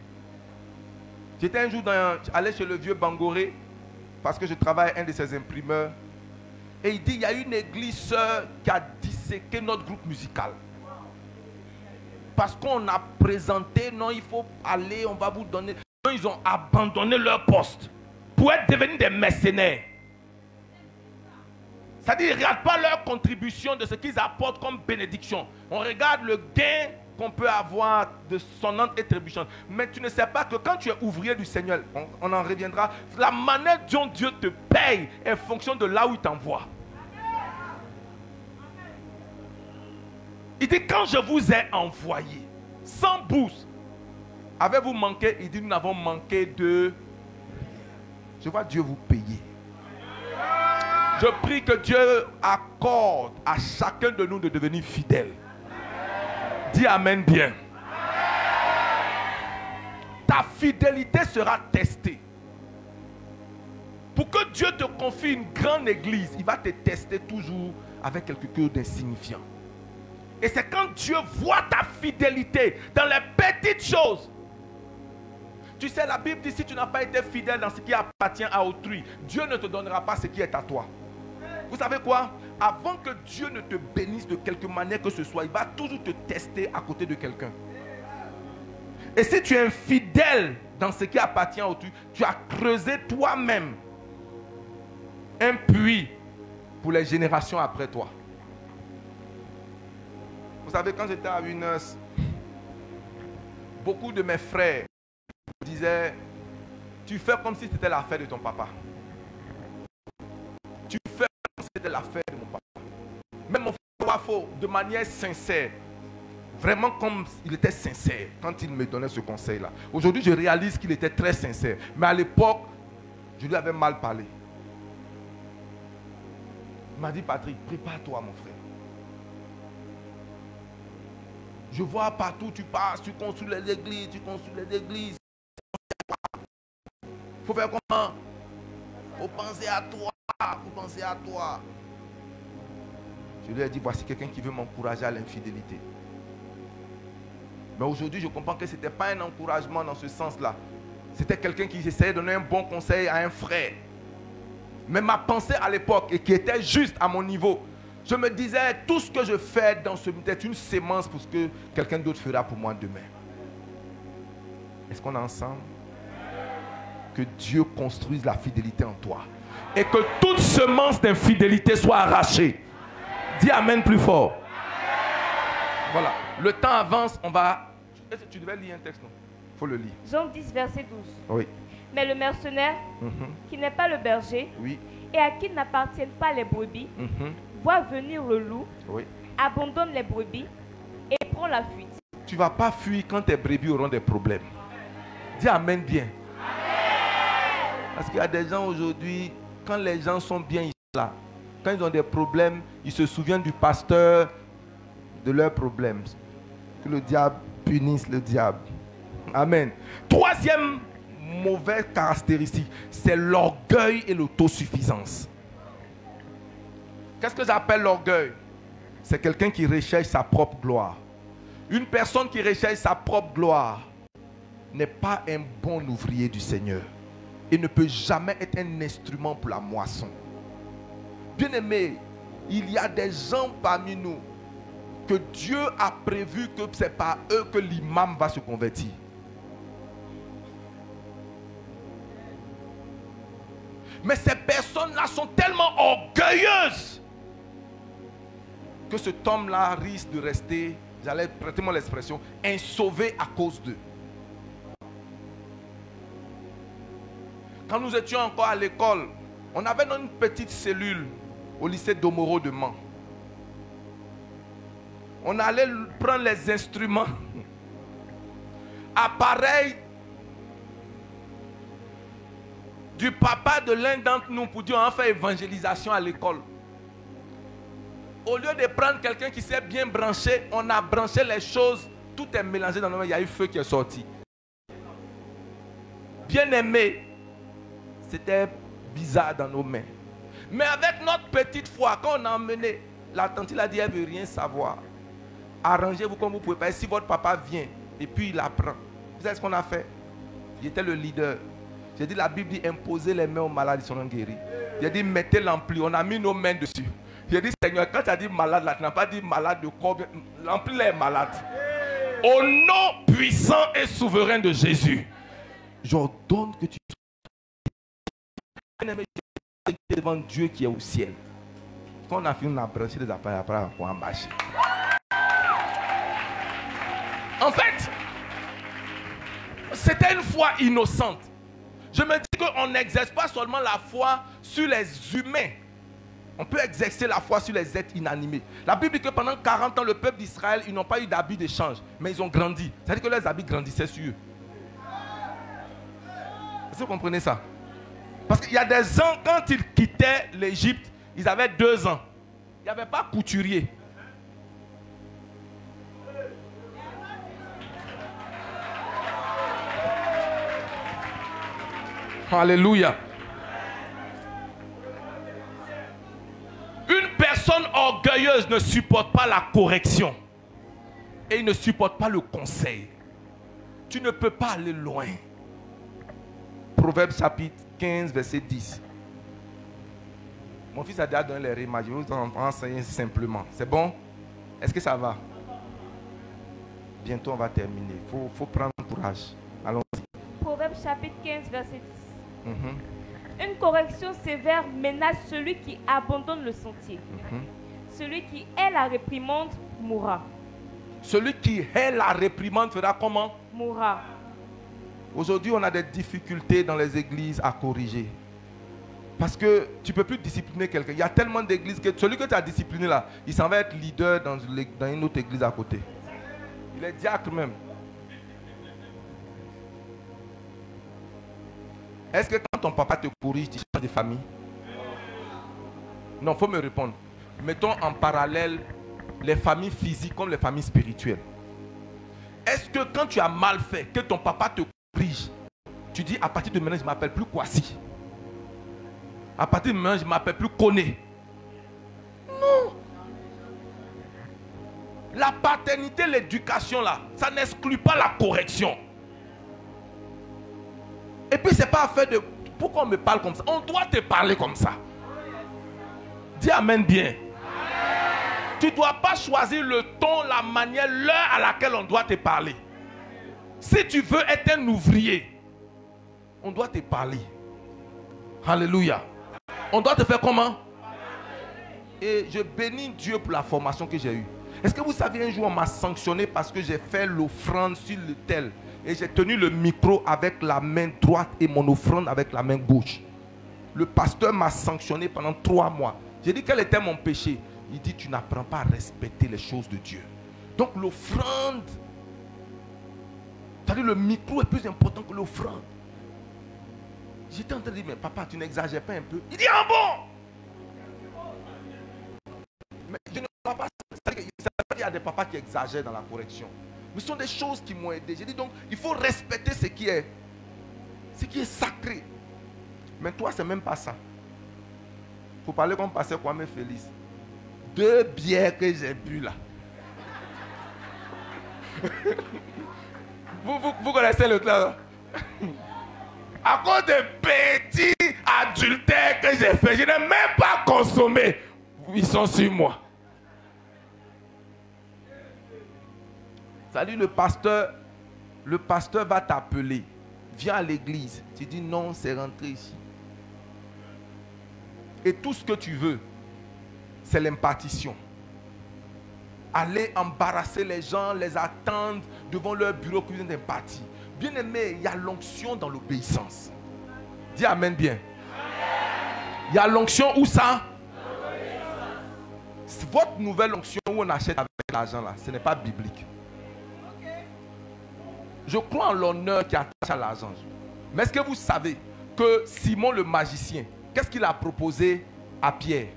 J'étais un jour allé chez le vieux Bangoré, parce que je travaille avec un de ses imprimeurs. Et il dit, il y a une église sœur qui a disséqué notre groupe musical. Parce qu'on a présenté, non, il faut aller, on va vous donner. Non, ils ont abandonné leur poste pour être devenus des mercenaires. C'est-à-dire, ils ne regardent pas leur contribution de ce qu'ils apportent comme bénédiction. On regarde le gain qu'on peut avoir de sonnante et trébuchante. Mais tu ne sais pas que quand tu es ouvrier du Seigneur, on en reviendra, la manière dont Dieu te paye est fonction de là où il t'envoie. Il dit, quand je vous ai envoyé, sans bourse, avez-vous manqué? Il dit, nous n'avons manqué de... Je vois Dieu vous payer. Je prie que Dieu accorde à chacun de nous de devenir fidèle. Dis amen bien. Ta fidélité sera testée. Pour que Dieu te confie une grande église, il va te tester toujours avec quelque chose d'insignifiant. Et c'est quand Dieu voit ta fidélité dans les petites choses. Tu sais, la Bible dit, si tu n'as pas été fidèle dans ce qui appartient à autrui, Dieu ne te donnera pas ce qui est à toi. Vous savez quoi? Avant que Dieu ne te bénisse de quelque manière que ce soit, il va toujours te tester à côté de quelqu'un. Et si tu es infidèle dans ce qui appartient à autrui, tu as creusé toi-même un puits pour les générations après toi. Vous savez, quand j'étais à Winners, beaucoup de mes frères disaient, tu fais comme si c'était l'affaire de ton papa. Tu fais comme si c'était l'affaire de mon papa. Même mon frère Wafo, de manière sincère, vraiment comme il était sincère quand il me donnait ce conseil-là. Aujourd'hui, je réalise qu'il était très sincère. Mais à l'époque, je lui avais mal parlé. Il m'a dit, Patrick, prépare-toi, mon frère. Je vois partout, tu passes, tu construis les églises, Il faut faire comment? Il faut penser à toi. Je lui ai dit, voici quelqu'un qui veut m'encourager à l'infidélité. Mais aujourd'hui, je comprends que ce n'était pas un encouragement dans ce sens-là. C'était quelqu'un qui essayait de donner un bon conseil à un frère. Mais ma pensée à l'époque, et qui était juste à mon niveau, je me disais, tout ce que je fais dans ce monde est une sémence pour ce que quelqu'un d'autre fera pour moi demain. Est-ce qu'on est ensemble? Que Dieu construise la fidélité en toi. Et que toute semence d'infidélité soit arrachée. Dis amen plus fort. Voilà. Le temps avance, on va... Est-ce que tu devais lire un texte, non? Il faut le lire. Jean 10, verset 12. Oui. Mais le mercenaire, qui n'est pas le berger, oui, et à qui n'appartiennent pas les brebis, voit venir le loup, oui, abandonne les brebis et prend la fuite. Tu ne vas pas fuir quand tes brebis auront des problèmes. Dis amen bien. Amen. Parce qu'il y a des gens aujourd'hui, quand les gens sont bien ici, là, quand ils ont des problèmes, ils se souviennent du pasteur, de leurs problèmes. Que le diable punisse le diable. Amen. Troisième mauvaise caractéristique, c'est l'orgueil et l'autosuffisance. Qu'est-ce que j'appelle l'orgueil? C'est quelqu'un qui recherche sa propre gloire. Une personne qui recherche sa propre gloire n'est pas un bon ouvrier du Seigneur et ne peut jamais être un instrument pour la moisson. Bien-aimés, il y a des gens parmi nous que Dieu a prévu que c'est par eux que l'imam va se convertir. Mais ces personnes-là sont tellement orgueilleuses que cet homme-là risque de rester, j'allais prêter-moi l'expression, insauvé à cause d'eux. Quand nous étions encore à l'école, on avait une petite cellule au lycée d'Omoro de Mans. On allait prendre les instruments, appareils du papa de l'un d'entre nous pour dire on va faire évangélisation à l'école. Au lieu de prendre quelqu'un qui s'est bien branché, on a branché les choses, tout est mélangé dans nos mains, il y a eu feu qui est sorti. Bien aimé, c'était bizarre dans nos mains. Mais avec notre petite foi, quand on a emmené, la tante il a dit elle ne veut rien savoir. Arrangez-vous comme vous pouvez pas. Si votre papa vient et puis il apprend. Vous savez ce qu'on a fait? J'étais le leader. J'ai dit la Bible dit imposez les mains aux malades, ils seront guéris. J'ai dit mettez l'ampli, on a mis nos mains dessus. J'ai dit Seigneur, quand tu as dit malade là, tu n'as pas dit malade de corps. L'ampli là est malade. Au nom puissant et souverain de Jésus, j'ordonne que tu devant Dieu qui est au ciel. Quand on a fini, on a branché les appareils, après on a marché. En fait, c'était une foi innocente. Je me dis qu'on n'exerce pas seulement la foi sur les humains. On peut exercer la foi sur les êtres inanimés. La Bible dit que pendant 40 ans, le peuple d'Israël, ils n'ont pas eu d'habits d'échange, mais ils ont grandi. C'est-à-dire que leurs habits grandissaient sur eux. Est-ce que vous comprenez ça? Parce qu'il y a des gens, quand ils quittaient l'Égypte, ils avaient 2 ans. Il n'y avait pas couturier. Alléluia. Une personne orgueilleuse ne supporte pas la correction. Et il ne supporte pas le conseil. Tu ne peux pas aller loin. Proverbe chapitre 15, verset 10. Mon fils a déjà donné les rimes. Je vais vous enseigner simplement. C'est bon? Est-ce que ça va? Bientôt on va terminer. Il faut prendre courage. Allons-y. Proverbe chapitre 15, verset 10. Une correction sévère menace celui qui abandonne le sentier. Celui qui hait la réprimande mourra. Celui qui hait la réprimande fera comment? Mourra. Aujourd'hui, on a des difficultés dans les églises à corriger. Parce que tu ne peux plus discipliner quelqu'un. Il y a tellement d'églises que celui que tu as discipliné là, il s'en va être leader dans une autre église à côté. Il est diacre même. Est-ce que quand ton papa te corrige, tu changes de famille? Non, il faut me répondre. Mettons en parallèle les familles physiques comme les familles spirituelles. Est-ce que quand tu as mal fait, que ton papa te corrige, tu dis à partir de maintenant je ne m'appelle plus Kwasi? À partir de maintenant je ne m'appelle plus Koné? Non. La paternité, l'éducation là, ça n'exclut pas la correction. Et puis c'est pas affaire de pourquoi on me parle comme ça. On doit te parler comme ça. Dis amen bien. Amen. Tu ne dois pas choisir le ton, la manière, l'heure à laquelle on doit te parler. Si tu veux être un ouvrier, on doit te parler. Alléluia. On doit te faire comment? Et je bénis Dieu pour la formation que j'ai eue. Est-ce que vous savez, un jour on m'a sanctionné parce que j'ai fait l'offrande sur l'autel. Et j'ai tenu le micro avec la main droite et mon offrande avec la main gauche. Le pasteur m'a sanctionné pendant 3 mois. J'ai dit quel était mon péché. Il dit tu n'apprends pas à respecter les choses de Dieu. Donc l'offrande, c'est-à-dire le micro est plus important que l'offrande. J'étais en train de dire mais papa tu n'exagères pas un peu. Il dit ah bon. Mais je ne vois pas. C'est-à-dire qu'il y a des papas qui exagèrent dans la correction. Mais ce sont des choses qui m'ont aidé. J'ai dit donc, il faut respecter ce qui est sacré. Mais toi, c'est même pas ça. Il faut parler comme pasteur Kwame Félix. 2 bières que j'ai bu là. Vous connaissez le clan? À cause des petits adultères que j'ai fait, je n'ai même pas consommé. Ils sont sur moi. Ça dit, le pasteur va t'appeler. Viens à l'église. Tu dis non, c'est rentré ici. Et tout ce que tu veux, c'est l'impartition. Aller embarrasser les gens, les attendre devant leur bureau qui viennent d'impartir. Bien aimé, il y a l'onction dans l'obéissance. Dis amen bien. Il y a l'onction où ça? Votre nouvelle onction où on achète avec l'argent là, ce n'est pas biblique. Je crois en l'honneur qui est attaché à l'argent. Mais est-ce que vous savez que Simon le magicien, qu'est-ce qu'il a proposé à Pierre?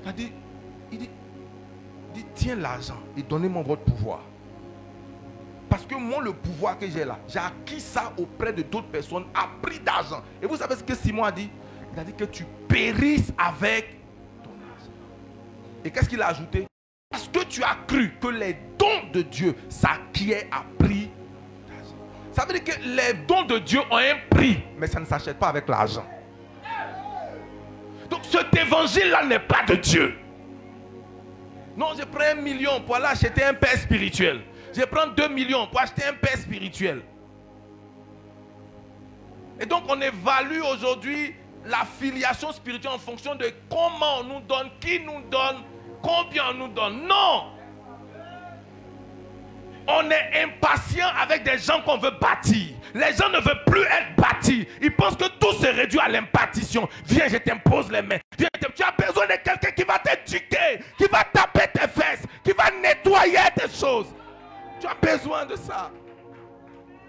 Il dit, tiens l'argent et donnez-moi votre pouvoir. Parce que moi, le pouvoir que j'ai là, j'ai acquis ça auprès de d'autres personnes à prix d'argent. Et vous savez ce que Simon a dit? Il a dit que tu périsses avec ton argent. Et qu'est-ce qu'il a ajouté? Parce que tu as cru que les dons de Dieu s'acquièrent à prix d'argent. Ça veut dire que les dons de Dieu ont un prix, mais ça ne s'achète pas avec l'argent. Donc cet évangile-là n'est pas de Dieu. Non, je prends 1 million pour aller acheter un père spirituel. Je prends 2 millions pour acheter un père spirituel. Et donc on évalue aujourd'hui la filiation spirituelle en fonction de comment on nous donne, qui nous donne, combien on nous donne. Non! On est impatient avec des gens qu'on veut bâtir. Les gens ne veulent plus être bâtis. Ils pensent que tout se réduit à l'impartition. Viens, je t'impose les mains. Viens, tu as besoin de quelqu'un qui va t'éduquer, qui va taper tes fesses, qui va nettoyer tes choses. Tu as besoin de ça.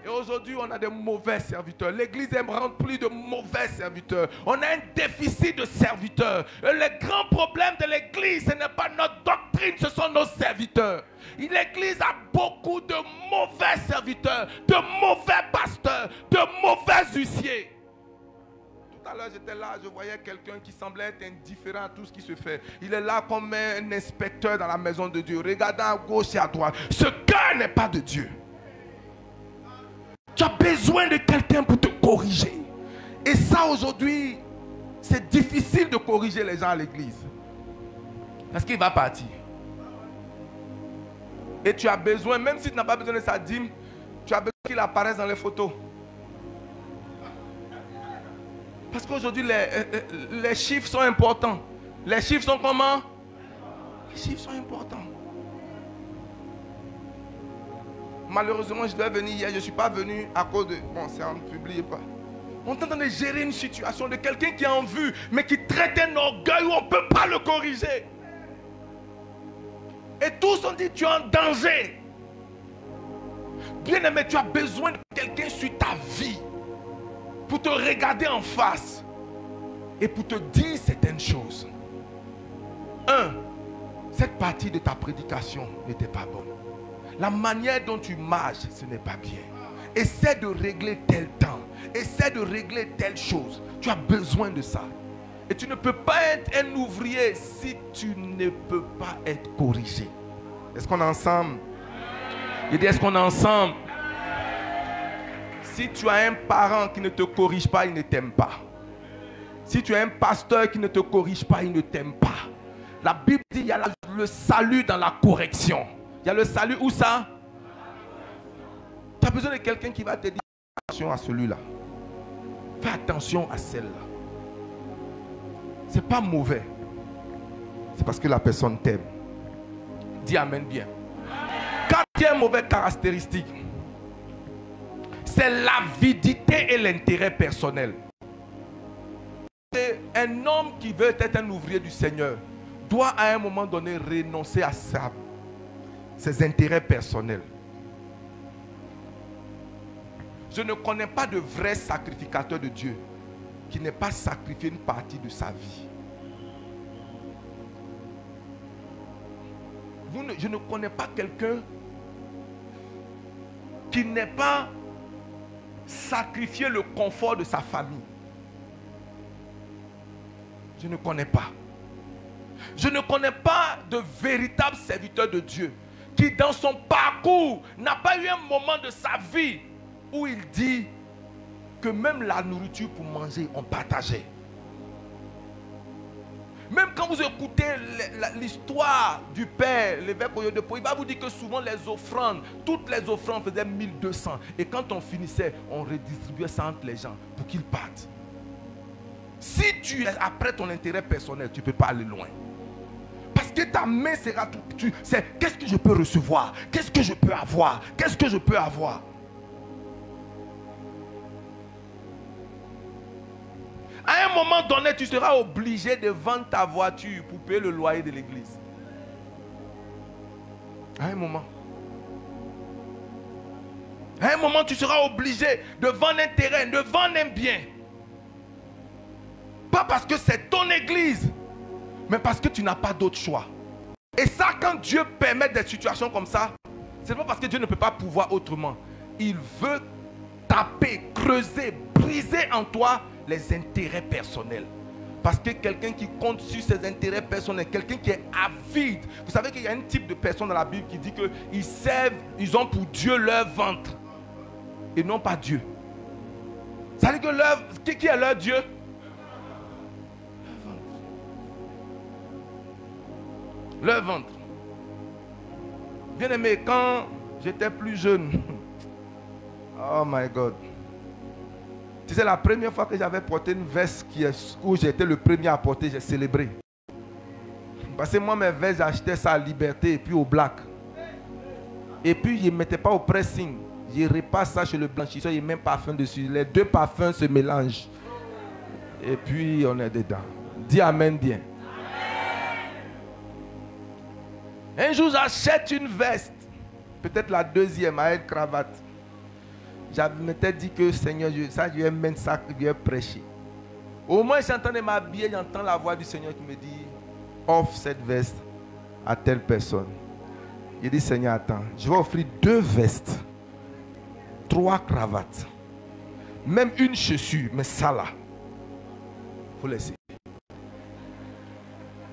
Et aujourd'hui, on a des mauvais serviteurs. L'église est remplie de mauvais serviteurs. On a un déficit de serviteurs. Et le grand problème de l'église, ce n'est pas notre doctrine, ce sont nos serviteurs. L'église a beaucoup de mauvais serviteurs, de mauvais pasteurs, de mauvais huissiers. Tout à l'heure, j'étais là, je voyais quelqu'un qui semblait être indifférent à tout ce qui se fait. Il est là comme un inspecteur dans la maison de Dieu, regardant à gauche et à droite. Ce cœur n'est pas de Dieu. Tu as besoin de quelqu'un pour te corriger. Et ça, aujourd'hui, c'est difficile de corriger les gens à l'église. Parce qu'il va partir. Et tu as besoin, même si tu n'as pas besoin de sa dîme, tu as besoin qu'il apparaisse dans les photos. Parce qu'aujourd'hui, les chiffres sont importants. Les chiffres sont comment? Les chiffres sont importants. Malheureusement, je devais venir hier. Je ne suis pas venu à cause de... Bon, c'est en public. On est en train de gérer une situation de quelqu'un qui est en vue, mais qui traite un orgueil où on ne peut pas le corriger. Et tous ont dit, tu es en danger. Bien aimé, tu as besoin de quelqu'un sur ta vie pour te regarder en face et pour te dire certaines choses. Cette partie de ta prédication n'était pas bonne. La manière dont tu marches, ce n'est pas bien. Essaie de régler tel temps. Essaie de régler telle chose. Tu as besoin de ça. Et tu ne peux pas être un ouvrier si tu ne peux pas être corrigé. Est-ce qu'on est ensemble? Je dis, est-ce qu'on est ensemble? Si tu as un parent qui ne te corrige pas, il ne t'aime pas. Si tu as un pasteur qui ne te corrige pas, il ne t'aime pas. La Bible dit, il y a le salut dans la correction. Il y a le salut où ça? Tu as besoin de quelqu'un qui va te dire, fais attention à celui-là. Fais attention à celle-là. Ce n'est pas mauvais. C'est parce que la personne t'aime. Dis amen bien. Quatrième mauvaise caractéristique, c'est l'avidité et l'intérêt personnel. Un homme qui veut être un ouvrier du Seigneur doit à un moment donné renoncer à ses intérêts personnels. Je ne connais pas de vrai sacrificateur de Dieu qui n'ait pas sacrifié une partie de sa vie. Je ne connais pas quelqu'un qui n'ait pas sacrifié le confort de sa famille. Je ne connais pas. Je ne connais pas de véritable serviteur de Dieu qui dans son parcours n'a pas eu un moment de sa vie où il dit que même la nourriture pour manger, on partageait. Même quand vous écoutez l'histoire du Père, l'évêque Oyedepo, il va vous dire que souvent les offrandes, toutes les offrandes faisaient 1200. Et quand on finissait, on redistribuait ça entre les gens pour qu'ils partent. Si tu es après ton intérêt personnel, tu ne peux pas aller loin. Parce que ta main sera tout. C'est qu'est-ce que je peux recevoir? Qu'est-ce que je peux avoir? Qu'est-ce que je peux avoir? À un moment donné, tu seras obligé de vendre ta voiture pour payer le loyer de l'église. À un moment. À un moment, tu seras obligé de vendre un terrain, de vendre un bien. Pas parce que c'est ton église, mais parce que tu n'as pas d'autre choix. Et ça, quand Dieu permet des situations comme ça, c'est pas parce que Dieu ne peut pas pouvoir autrement. Il veut taper, creuser, briser en toi les intérêts personnels. Parce que quelqu'un qui compte sur ses intérêts personnels, quelqu'un qui est avide. Vous savez qu'il y a un type de personne dans la Bible qui dit qu'ils servent, ils ont pour Dieu leur ventre et non pas Dieu. Ça veut dire que qui est leur Dieu? Leur ventre. Bien aimé, quand j'étais plus jeune, oh my God. Tu sais, la première fois que j'avais porté une veste où j'étais le premier à porter, j'ai célébré. Parce que moi, mes vestes, j'achetais ça à Liberté et puis au Black. Et puis, je ne mettais pas au pressing. Je repasse ça chez le blanchisseur, il met un parfum dessus. Les deux parfums se mélangent. Et puis, on est dedans. Dis Amen bien. Un jour, j'achète une veste. Peut-être la deuxième, avec une cravate. Je m'étais dit que Seigneur, je vais mettre ça, je vais prêcher. Au moins, j'entends m'habiller, j'entends la voix du Seigneur qui me dit, offre cette veste à telle personne. Il dit, Seigneur, attends, je vais offrir 2 vestes, 3 cravates, même une chaussure, mais ça là, il faut laisser.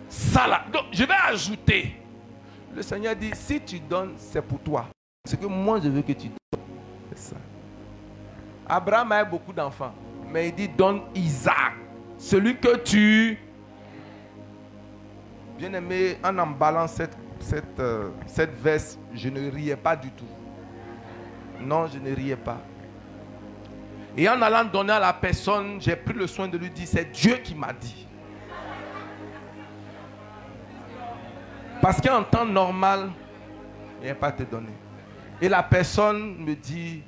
Ça là, donc je vais ajouter. Le Seigneur dit, si tu donnes, c'est pour toi. Ce que moi je veux que tu donnes, c'est ça. Abraham a beaucoup d'enfants, mais il dit donne Isaac, celui que tu... Bien aimé, en emballant cette veste, je ne riais pas du tout. Non, je ne riais pas. Et en allant donner à la personne, j'ai pris le soin de lui dire, c'est Dieu qui m'a dit. Parce qu'en temps normal, il n'y a pas te donner. Et la personne me dit,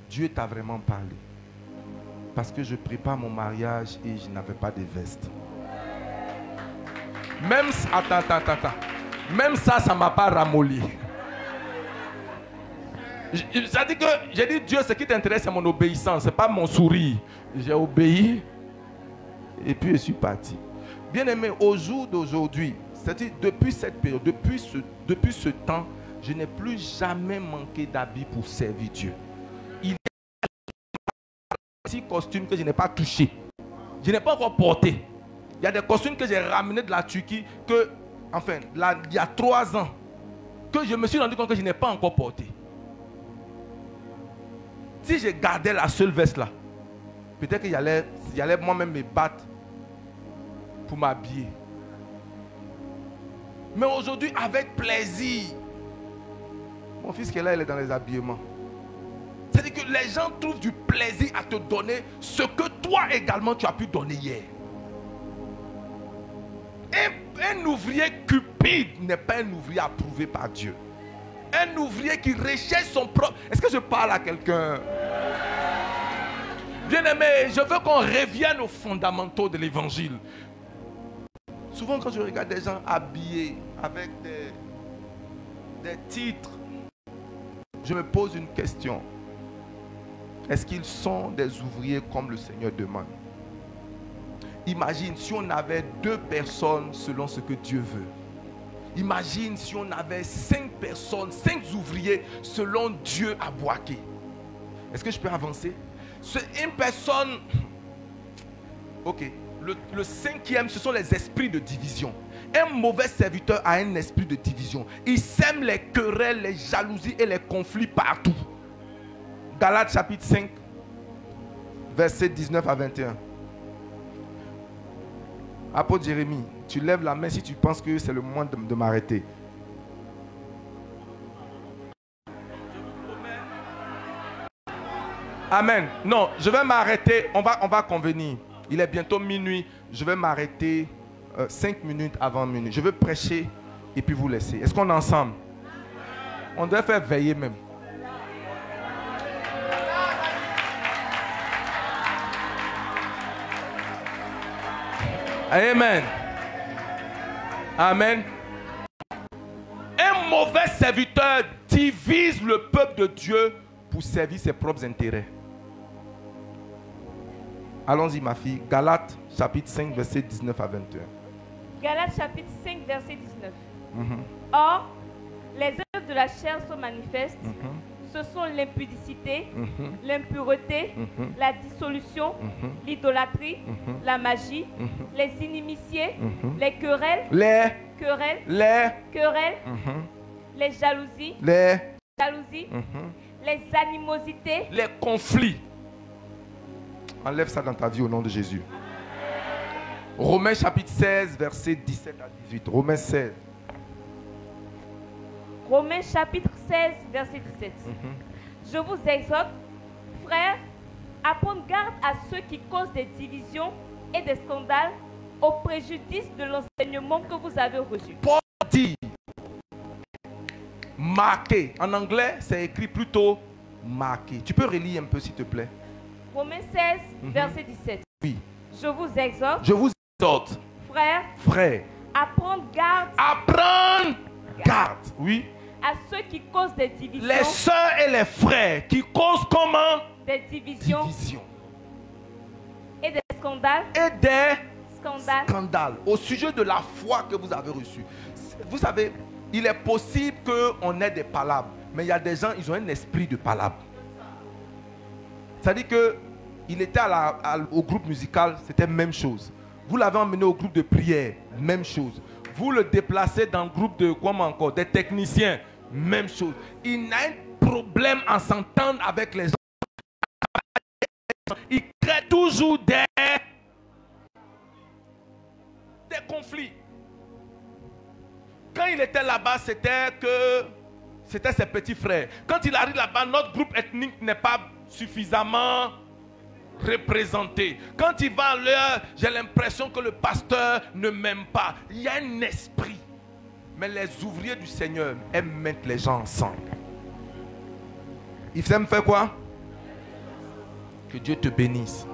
Dieu t'a vraiment parlé. Parce que je prépare mon mariage et je n'avais pas de veste. Même, attends. Même ça ne m'a pas ramolli. Ça dit que j'ai dit, Dieu, ce qui t'intéresse, c'est mon obéissance, ce n'est pas mon sourire. J'ai obéi et puis je suis parti. Bien aimé, au jour d'aujourd'hui, c'est-à-dire depuis cette période, depuis ce temps, je n'ai plus jamais manqué d'habits pour servir Dieu. Il y a des costumes que je n'ai pas touchés. Je n'ai pas encore porté. Il y a des costumes que j'ai ramenés de la Turquie que, enfin, là, il y a 3 ans, que je me suis rendu compte que je n'ai pas encore porté. Si je gardais la seule veste là, peut-être qu'il y allait moi-même me battre pour m'habiller. Mais aujourd'hui, avec plaisir. Mon fils qui est là, il est dans les habillements. C'est-à-dire que les gens trouvent du plaisir à te donner ce que toi également tu as pu donner hier. Un ouvrier cupide n'est pas un ouvrier approuvé par Dieu. Un ouvrier qui recherche son propre... Est-ce que je parle à quelqu'un? Bien aimé, je veux qu'on revienne aux fondamentaux de l'évangile. Souvent quand je regarde des gens habillés avec des titres, je me pose une question. Est-ce qu'ils sont des ouvriers comme le Seigneur demande? Imagine si on avait 2 personnes selon ce que Dieu veut. Imagine si on avait 5 personnes, 5 ouvriers selon Dieu à Boaké. Est-ce que je peux avancer? Une personne... Ok. Le cinquième, ce sont les esprits de division. Un mauvais serviteur a un esprit de division. Il sème les querelles, les jalousies et les conflits partout. Galates chapitre 5, versets 19 à 21. Apôtre Jérémie, tu lèves la main si tu penses que c'est le moment de m'arrêter. Amen. Non, je vais m'arrêter. On va convenir. Il est bientôt minuit. Je vais m'arrêter 5 minutes avant minuit. Je veux prêcher et puis vous laisser. Est-ce qu'on est ensemble? On doit faire veiller même. Amen. Amen. Un mauvais serviteur divise le peuple de Dieu pour servir ses propres intérêts. Allons-y, ma fille. Galates, chapitre 5, verset 19 à 21. Galates, chapitre 5, verset 19. Or, les œuvres de la chair sont manifestes. Ce sont l'impudicité, l'impureté, la dissolution, l'idolâtrie, la magie, les inimitiés, les querelles, les jalousies, les animosités, les conflits. Enlève ça dans ta vie au nom de Jésus. Romains chapitre 16, verset 17 à 18. Romains 16. Romains chapitre 16, verset 17. Je vous exhorte, frères, à prendre garde à ceux qui causent des divisions et des scandales au préjudice de l'enseignement que vous avez reçu. Paul dit, marqué. En anglais, c'est écrit plutôt marqué. Tu peux relire un peu s'il te plaît. Romains 16, verset 17. Oui. Je vous exhorte, frères, à prendre garde, oui, à ceux qui causent des divisions. Les sœurs et les frères qui causent comment? Des divisions. Et des scandales. Scandales. Au sujet de la foi que vous avez reçue. Vous savez, il est possible qu'on ait des palabres, mais il y a des gens, ils ont un esprit de palabre. C'est-à-dire qu'il était au groupe musical, c'était la même chose. Vous l'avez emmené au groupe de prière, même chose. Vous le déplacez dans le groupe de comment encore, des techniciens, même chose. Il a un problème à s'entendre avec les gens. Il crée toujours des conflits. Quand il était là-bas, c'était ses petits frères. Quand il arrive là-bas, notre groupe ethnique n'est pas suffisamment représenté. Quand il va à l'heure, j'ai l'impression que le pasteur ne m'aime pas. Il y a un esprit. Mais les ouvriers du Seigneur aiment mettre les gens ensemble. Ils aiment faire quoi? Que Dieu te bénisse.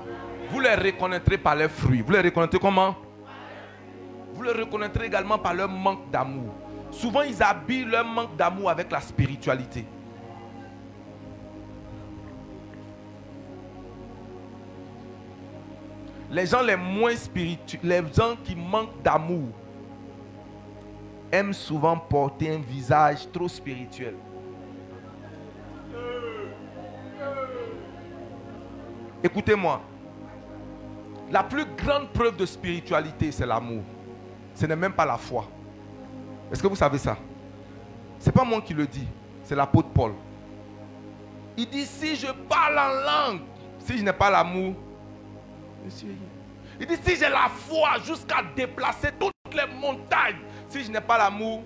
Vous les reconnaîtrez par leurs fruits. Vous les reconnaîtrez comment? Vous les reconnaîtrez également par leur manque d'amour. Souvent, ils habillent leur manque d'amour avec la spiritualité. Les gens les moins spirituels, les gens qui manquent d'amour, aiment souvent porter un visage trop spirituel. Écoutez-moi, la plus grande preuve de spiritualité, c'est l'amour. Ce n'est même pas la foi. Est-ce que vous savez ça? Ce n'est pas moi qui le dis, c'est l'apôtre Paul. Il dit, si je parle en langue, si je n'ai pas l'amour, il dit, si j'ai la foi jusqu'à déplacer toutes les montagnes, si je n'ai pas l'amour,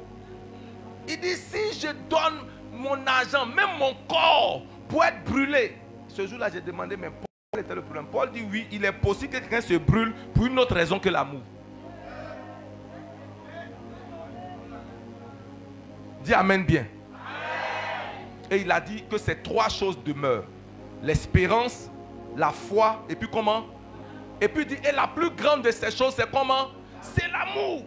il dit, si je donne mon argent, même mon corps, pour être brûlé. Ce jour-là, j'ai demandé, mais quel était le problème? Paul dit, oui, il est possible que quelqu'un se brûle pour une autre raison que l'amour. Dis amen bien. Et il a dit que ces trois choses demeurent. L'espérance, la foi, et puis comment? Et puis il dit, et la plus grande de ces choses, c'est comment? C'est l'amour.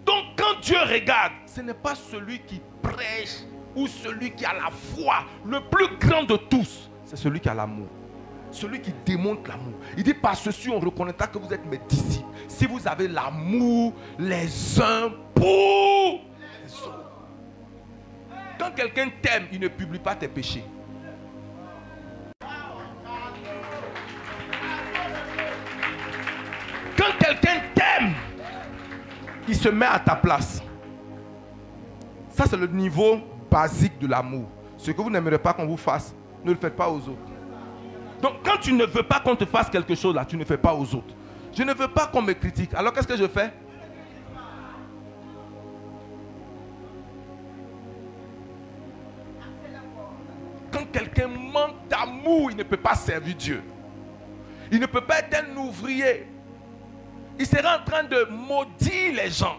Donc quand Dieu regarde, ce n'est pas celui qui prêche ou celui qui a la foi. Le plus grand de tous, c'est celui qui a l'amour. Celui qui démontre l'amour. Il dit, par ceci, on reconnaîtra que vous êtes mes disciples. Si vous avez l'amour les uns pour les autres. Quand quelqu'un t'aime, il ne publie pas tes péchés. Quand quelqu'un il se met à ta place. Ça, c'est le niveau basique de l'amour. Ce que vous n'aimerez pas qu'on vous fasse, ne le faites pas aux autres. Donc, quand tu ne veux pas qu'on te fasse quelque chose, là, tu ne fais pas aux autres. Je ne veux pas qu'on me critique. Alors, qu'est-ce que je fais? Quand quelqu'un manque d'amour, il ne peut pas servir Dieu. Il ne peut pas être un ouvrier. Il sera en train de maudire les gens.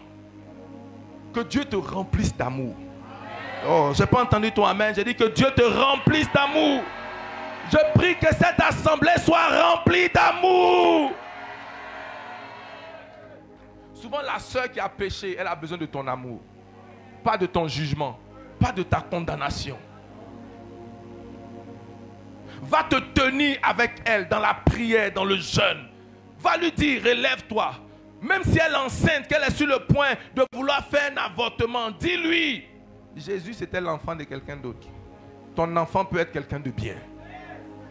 Que Dieu te remplisse d'amour. Oh, je n'ai pas entendu ton amen. J'ai dit que Dieu te remplisse d'amour. Je prie que cette assemblée soit remplie d'amour. Souvent, la sœur qui a péché, elle a besoin de ton amour. Pas de ton jugement. Pas de ta condamnation. Va te tenir avec elle dans la prière, dans le jeûne. Va lui dire, relève-toi. Même si elle est enceinte, qu'elle est sur le point de vouloir faire un avortement, dis-lui. Jésus, c'était l'enfant de quelqu'un d'autre. Ton enfant peut être quelqu'un de bien.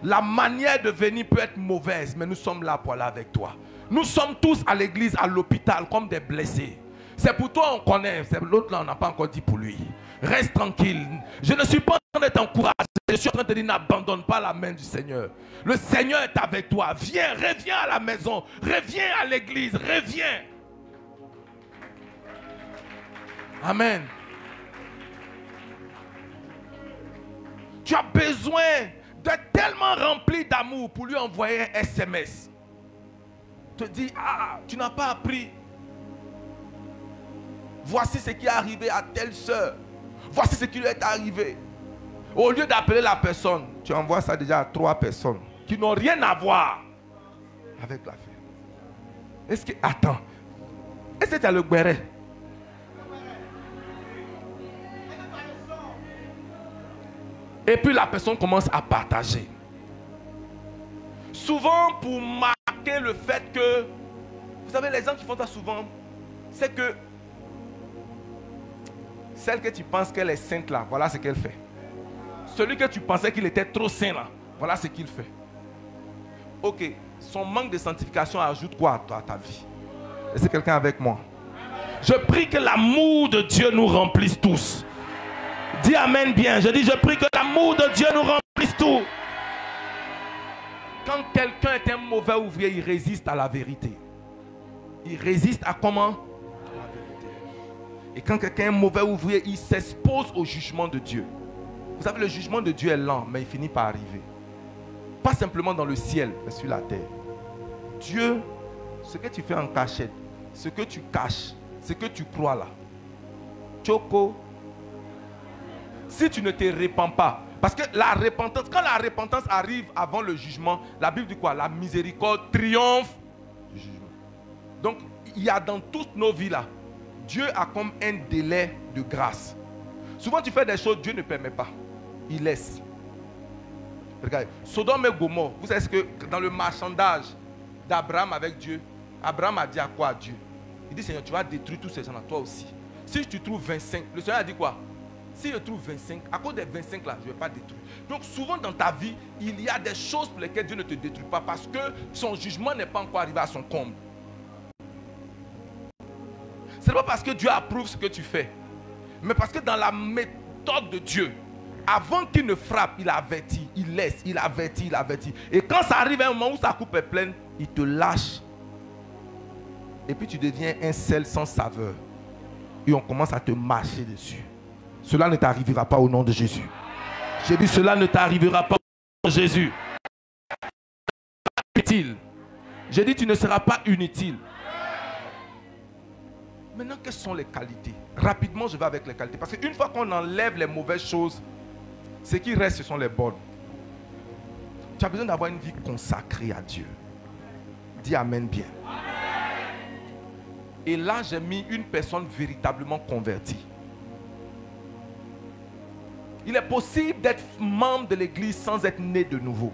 La manière de venir peut être mauvaise, mais nous sommes là pour aller avec toi. Nous sommes tous à l'église, à l'hôpital, comme des blessés. C'est pour toi, on connaît. L'autre là, on n'a pas encore dit pour lui. Reste tranquille. Je ne suis pas en train de t'encourager. Je suis en train de te dire, n'abandonne pas la main du Seigneur. Le Seigneur est avec toi. Viens, reviens à la maison. Reviens à l'église. Reviens. Amen. Tu as besoin d'être tellement rempli d'amour pour lui envoyer un SMS. Te dis, ah, tu n'as pas appris. Voici ce qui est arrivé à telle sœur. Voici ce qui lui est arrivé. Au lieu d'appeler la personne, tu envoies ça déjà à 3 personnes qui n'ont rien à voir avec l'affaire. Est-ce que, attends, est-ce que tu as le béret? Et puis la personne commence à partager. Souvent pour marquer le fait que, vous savez, les gens qui font ça souvent, c'est que celle que tu penses qu'elle est sainte là, voilà ce qu'elle fait. Celui que tu pensais qu'il était trop saint là, voilà ce qu'il fait. Ok, son manque de sanctification ajoute quoi à ta vie? Est-ce que quelqu'un avec moi? Je prie que l'amour de Dieu nous remplisse tous. Dis amen bien. Je dis, je prie que l'amour de Dieu nous remplisse tous. Quand quelqu'un est un mauvais ouvrier, il résiste à la vérité. Il résiste à comment? À la vérité. Et quand quelqu'un est un mauvais ouvrier, il s'expose au jugement de Dieu. Vous savez, le jugement de Dieu est lent, mais il finit par arriver. Pas simplement dans le ciel, mais sur la terre. Dieu, ce que tu fais en cachette, ce que tu caches, ce que tu crois là, Choco, si tu ne te répands pas, parce que la repentance, quand la repentance arrive avant le jugement, la Bible dit quoi? La miséricorde triomphe du jugement. Donc, il y a dans toutes nos vies là, Dieu a comme un délai de grâce. Souvent tu fais des choses, Dieu ne permet pas. Il laisse. Regardez, Sodome et Gomorrhe, vous savez ce que dans le marchandage d'Abraham avec Dieu, Abraham a dit à quoi à Dieu? Il dit, Seigneur, tu vas détruire tous ces gens-là, toi aussi. Si tu trouves 25, le Seigneur a dit quoi? Si je trouve 25, à cause des 25 là, je ne vais pas détruire. Donc souvent dans ta vie, il y a des choses pour lesquelles Dieu ne te détruit pas parce que son jugement n'est pas encore arrivé à son comble. Ce n'est pas parce que Dieu approuve ce que tu fais, mais parce que dans la méthode de Dieu, avant qu'il ne frappe, il avertit, il laisse, il avertit, il avertit. Et quand ça arrive à un moment où sa coupe est pleine, il te lâche. Et puis tu deviens un sel sans saveur. Et on commence à te marcher dessus. Cela ne t'arrivera pas au nom de Jésus. J'ai dit, cela ne t'arrivera pas au nom de Jésus. Inutile. J'ai dit, tu ne seras pas inutile. Maintenant, quelles sont les qualités? Rapidement, je vais avec les qualités. Parce qu'une fois qu'on enlève les mauvaises choses, ce qui reste, ce sont les bonnes. Tu as besoin d'avoir une vie consacrée à Dieu. Dis amen bien. Et là, j'ai mis une personne véritablement convertie. Il est possible d'être membre de l'église sans être né de nouveau.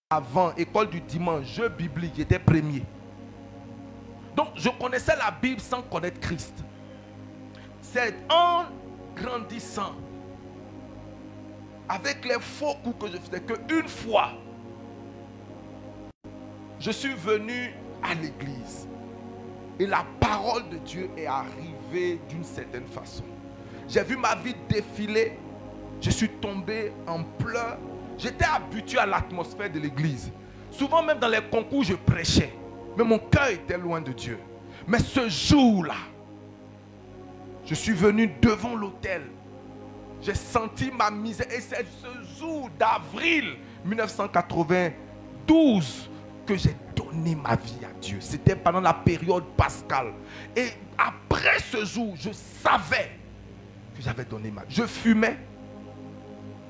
avant, école du dimanche, jeu biblique, j'étais premier. Donc je connaissais la Bible sans connaître Christ. C'est en grandissant, avec les faux coups que je faisais, qu'une fois, je suis venu à l'église. Et la parole de Dieu est arrivée d'une certaine façon. J'ai vu ma vie défiler. Je suis tombé en pleurs. J'étais habitué à l'atmosphère de l'église. Souvent même dans les concours, je prêchais. Mais mon cœur était loin de Dieu. Mais ce jour-là, je suis venu devant l'autel. J'ai senti ma misère. Et c'est ce jour d'avril 1992 que j'ai donné ma vie à Dieu. C'était pendant la période pascale. Et après ce jour, je savais que j'avais donné ma vie. Je fumais.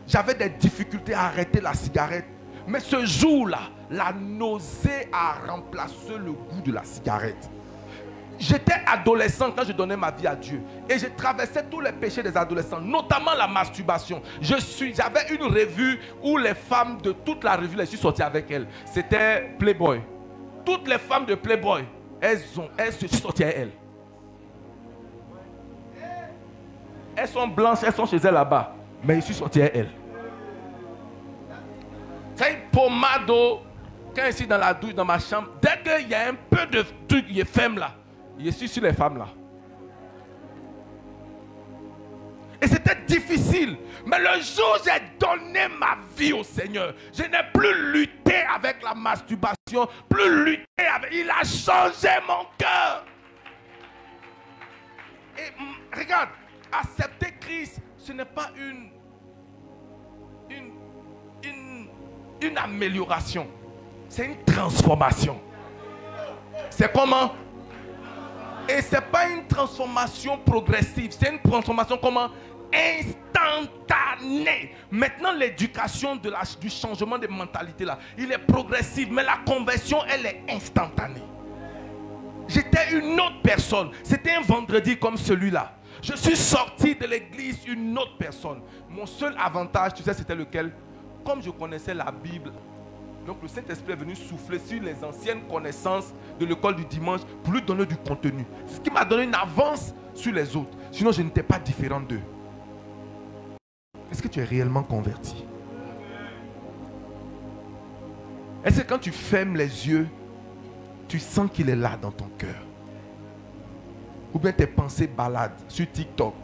J'avais des difficultés à arrêter la cigarette. Mais ce jour-là, la nausée a remplacé le goût de la cigarette. J'étais adolescent quand je donnais ma vie à Dieu. Et je traversais tous les péchés des adolescents, notamment la masturbation. J'avais une revue où les femmes de toute la revue, je suis sorti avec elles. C'était Playboy. Toutes les femmes de Playboy, je suis sorti avec elles. Elles sont blanches, elles sont chez elles là-bas. Mais je suis sorti avec elles. C'est une pommade d'eau. Quand je suis dans la douche, dans ma chambre, dès qu'il y a un peu de truc, il est femme là. Je suis sur les femmes là. Et c'était difficile. Mais le jour où j'ai donné ma vie au Seigneur, je n'ai plus lutté avec la masturbation, plus lutté avec... Il a changé mon cœur. Et regarde, accepter Christ, ce n'est pas une amélioration. C'est une transformation. C'est comment? Et ce n'est pas une transformation progressive. C'est une transformation comment? Instantanée. Maintenant, l'éducation du changement de mentalité là, il est progressif. Mais la conversion, elle est instantanée. J'étais une autre personne. C'était un vendredi comme celui-là. Je suis sorti de l'église une autre personne. Mon seul avantage, tu sais, c'était lequel? Comme je connaissais la Bible, donc le Saint-Esprit est venu souffler sur les anciennes connaissances de l'école du dimanche pour lui donner du contenu. C'est ce qui m'a donné une avance sur les autres. Sinon, je n'étais pas différent d'eux. Est-ce que tu es réellement converti? Est-ce que quand tu fermes les yeux, tu sens qu'il est là dans ton cœur? Ou bien tes pensées baladent sur TikTok?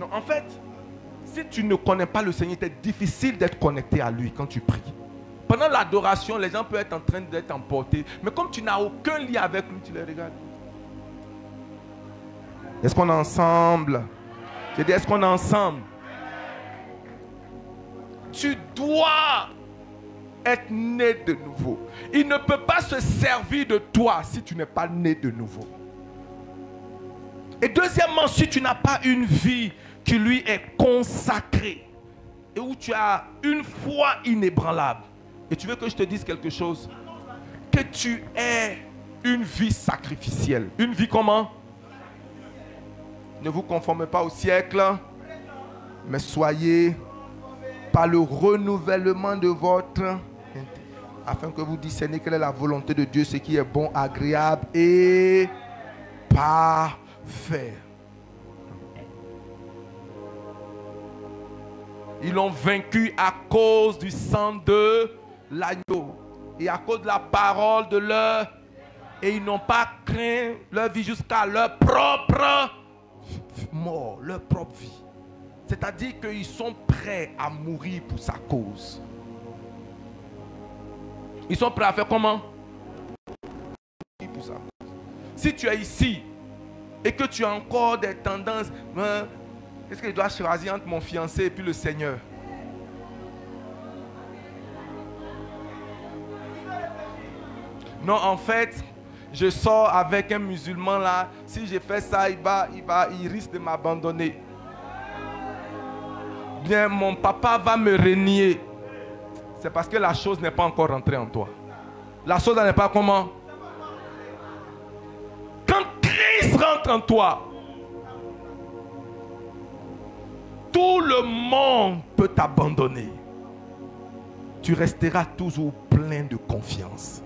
Non, en fait, si tu ne connais pas le Seigneur, c'est difficile d'être connecté à lui quand tu pries. Pendant l'adoration, les gens peuvent être en train d'être emportés. Mais comme tu n'as aucun lien avec lui, tu les regardes. Est-ce qu'on est ensemble? J'ai dit, est-ce qu'on est ensemble? Tu dois être né de nouveau. Il ne peut pas se servir de toi si tu n'es pas né de nouveau. Et deuxièmement, si tu n'as pas une vie qui lui est consacrée et où tu as une foi inébranlable, et tu veux que je te dise quelque chose, que tu aies une vie sacrificielle. Une vie comment? Ne vous conformez pas au siècle, mais soyez par le renouvellement de votre, afin que vous discerniez quelle est la volonté de Dieu, ce qui est bon, agréable et parfait. Ils l'ont vaincu à cause du sang de l'agneau et à cause de la parole de leur... Et ils n'ont pas craint leur vie jusqu'à leur propre mort, leur propre vie. C'est-à-dire qu'ils sont prêts à mourir pour sa cause. Ils sont prêts à faire comment? Pour sa cause. Si tu es ici et que tu as encore des tendances... Est-ce que je dois choisir entre mon fiancé et puis le Seigneur? Non, en fait, je sors avec un musulman là. Si je fais ça, il risque de m'abandonner. Bien, mon papa va me renier. C'est parce que la chose n'est pas encore rentrée en toi. La chose n'est pas comment? Quand Christ rentre en toi, tout le monde peut t'abandonner. tu resteras toujours plein de confiance.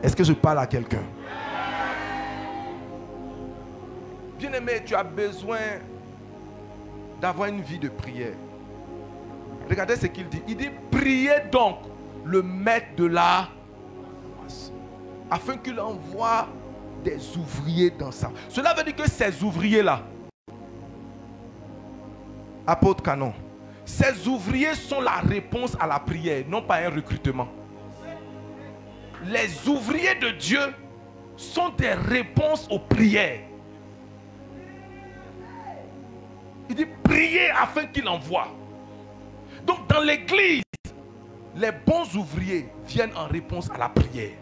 Est-ce que je parle à quelqu'un? Bien-aimé, tu as besoin d'avoir une vie de prière. Regardez ce qu'il dit. Il dit, priez donc le maître de la moisson, afin qu'il envoie des ouvriers dans ça. Cela veut dire que ces ouvriers-là, apôtre Canon, ces ouvriers sont la réponse à la prière, non pas un recrutement. Les ouvriers de Dieu sont des réponses aux prières. Il dit priez afin qu'il envoie. Donc dans l'église, les bons ouvriers viennent en réponse à la prière.